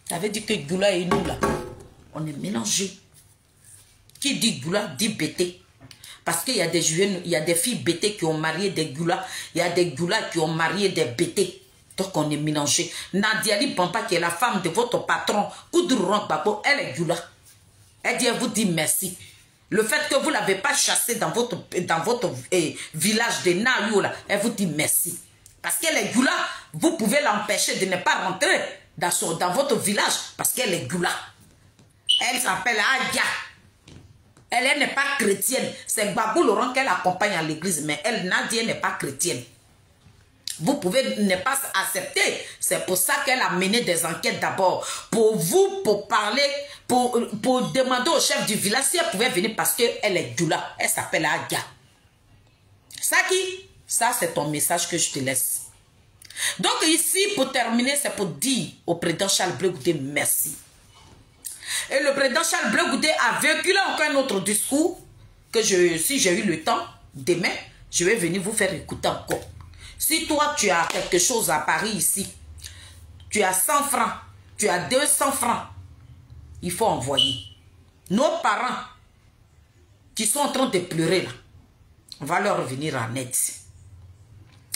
Ça veut dire que Djoula et nous là, on est mélangés. Qui dit Djoula dit Bété. Parce qu'il y a des jeunes, il y a des filles Bété qui ont marié des Djoula. Il y a des Djoula qui ont marié des Bété. Donc on est mélangé. Nadiali Bamba qui est la femme de votre patron, Koudouron Babo, elle est Djoula. Elle dit, elle vous dit merci. Le fait que vous ne l'avez pas chassée dans votre village de Nayo, là, elle vous dit merci. Parce qu'elle est Djoula, vous pouvez l'empêcher de ne pas rentrer dans votre village parce qu'elle est Djoula. Elle s'appelle Adia. Elle n'est pas chrétienne. C'est Babou Laurent qu'elle accompagne à l'église, mais elle, Nadia, n'est pas chrétienne. Vous pouvez ne pas accepter. C'est pour ça qu'elle a mené des enquêtes d'abord. Pour vous, pour parler, pour demander au chef du village si elle pouvait venir parce qu'elle est Djoula. Elle s'appelle Adia. Saki, ça c'est ton message que je te laisse. Donc ici, pour terminer, c'est pour dire au président Charles Blé Goudé merci. Et le président Charles Blé Goudé a véhiculé encore un autre discours que si j'ai eu le temps, demain, je vais venir vous faire écouter encore. Si toi, tu as quelque chose à Paris ici, tu as 100 francs, tu as 200 francs, il faut envoyer. Nos parents qui sont en train de pleurer là, on va leur revenir en aide.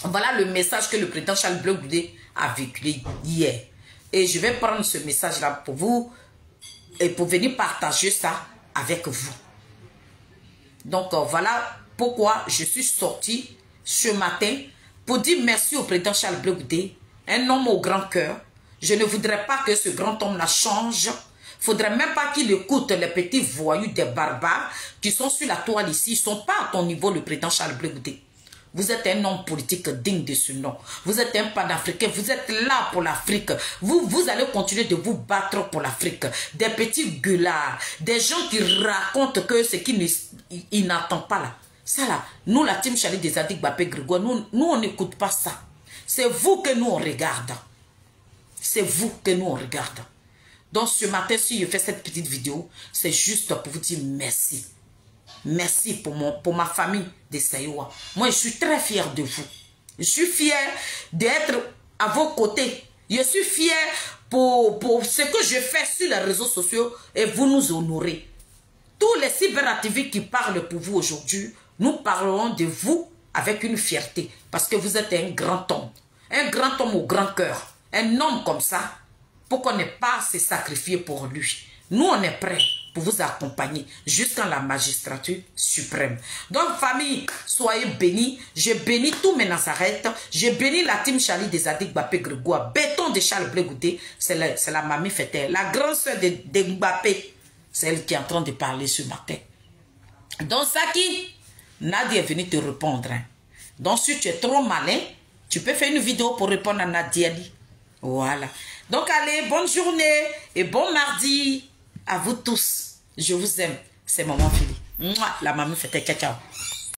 Voilà le message que le président Charles Blé Goudé a véhiculé hier. Et je vais prendre ce message-là pour vous et pour venir partager ça avec vous. Donc voilà pourquoi je suis sortie ce matin pour dire merci au président Charles Blé Goudé, un homme au grand cœur. Je ne voudrais pas que ce grand homme la change. Il ne faudrait même pas qu'il écoute les petits voyous des barbares qui sont sur la toile ici. Ils ne sont pas à ton niveau, le président Charles Blé Goudé. Vous êtes un homme politique digne de ce nom. Vous êtes un panafricain. Vous êtes là pour l'Afrique. Vous allez continuer de vous battre pour l'Afrique. Des petits gueulards, des gens qui racontent que ce qu'ils n'entendent pas là. Ça là, nous la team Charlie des Adik Bapé Grégoire, nous on n'écoute pas ça. C'est vous que nous on regarde. C'est vous que nous on regarde. Donc ce matin, si je fais cette petite vidéo, c'est juste pour vous dire merci. Merci pour ma famille de Sayoua. Moi, je suis très fière de vous. Je suis fière d'être à vos côtés. Je suis fière pour ce que je fais sur les réseaux sociaux et vous nous honorez. Tous les cyberactivistes qui parlent pour vous aujourd'hui, nous parlerons de vous avec une fierté. Parce que vous êtes un grand homme. Un grand homme au grand cœur. Un homme comme ça, pour qu'on n'ait pas à se sacrifier pour lui. Nous, on est prêts pour vous accompagner jusqu'à la magistrature suprême. Donc, famille, soyez bénis. Je bénis tous mes Nazareth. Je bénis la team Charlie des Adik Bapé Grégoire. Béton de Charles Blé Goudé. C'est la mamie Féter. La grande soeur de Mbappé. C'est elle qui est en train de parler ce matin. Donc, Saki, Nadia est venue te répondre. Hein. Donc, si tu es trop malin, tu peux faire une vidéo pour répondre à Nadia. Voilà. Donc, allez, bonne journée et bon mardi à vous tous. Je vous aime. C'est Maman Philly. La mamie fait ciao, ciao.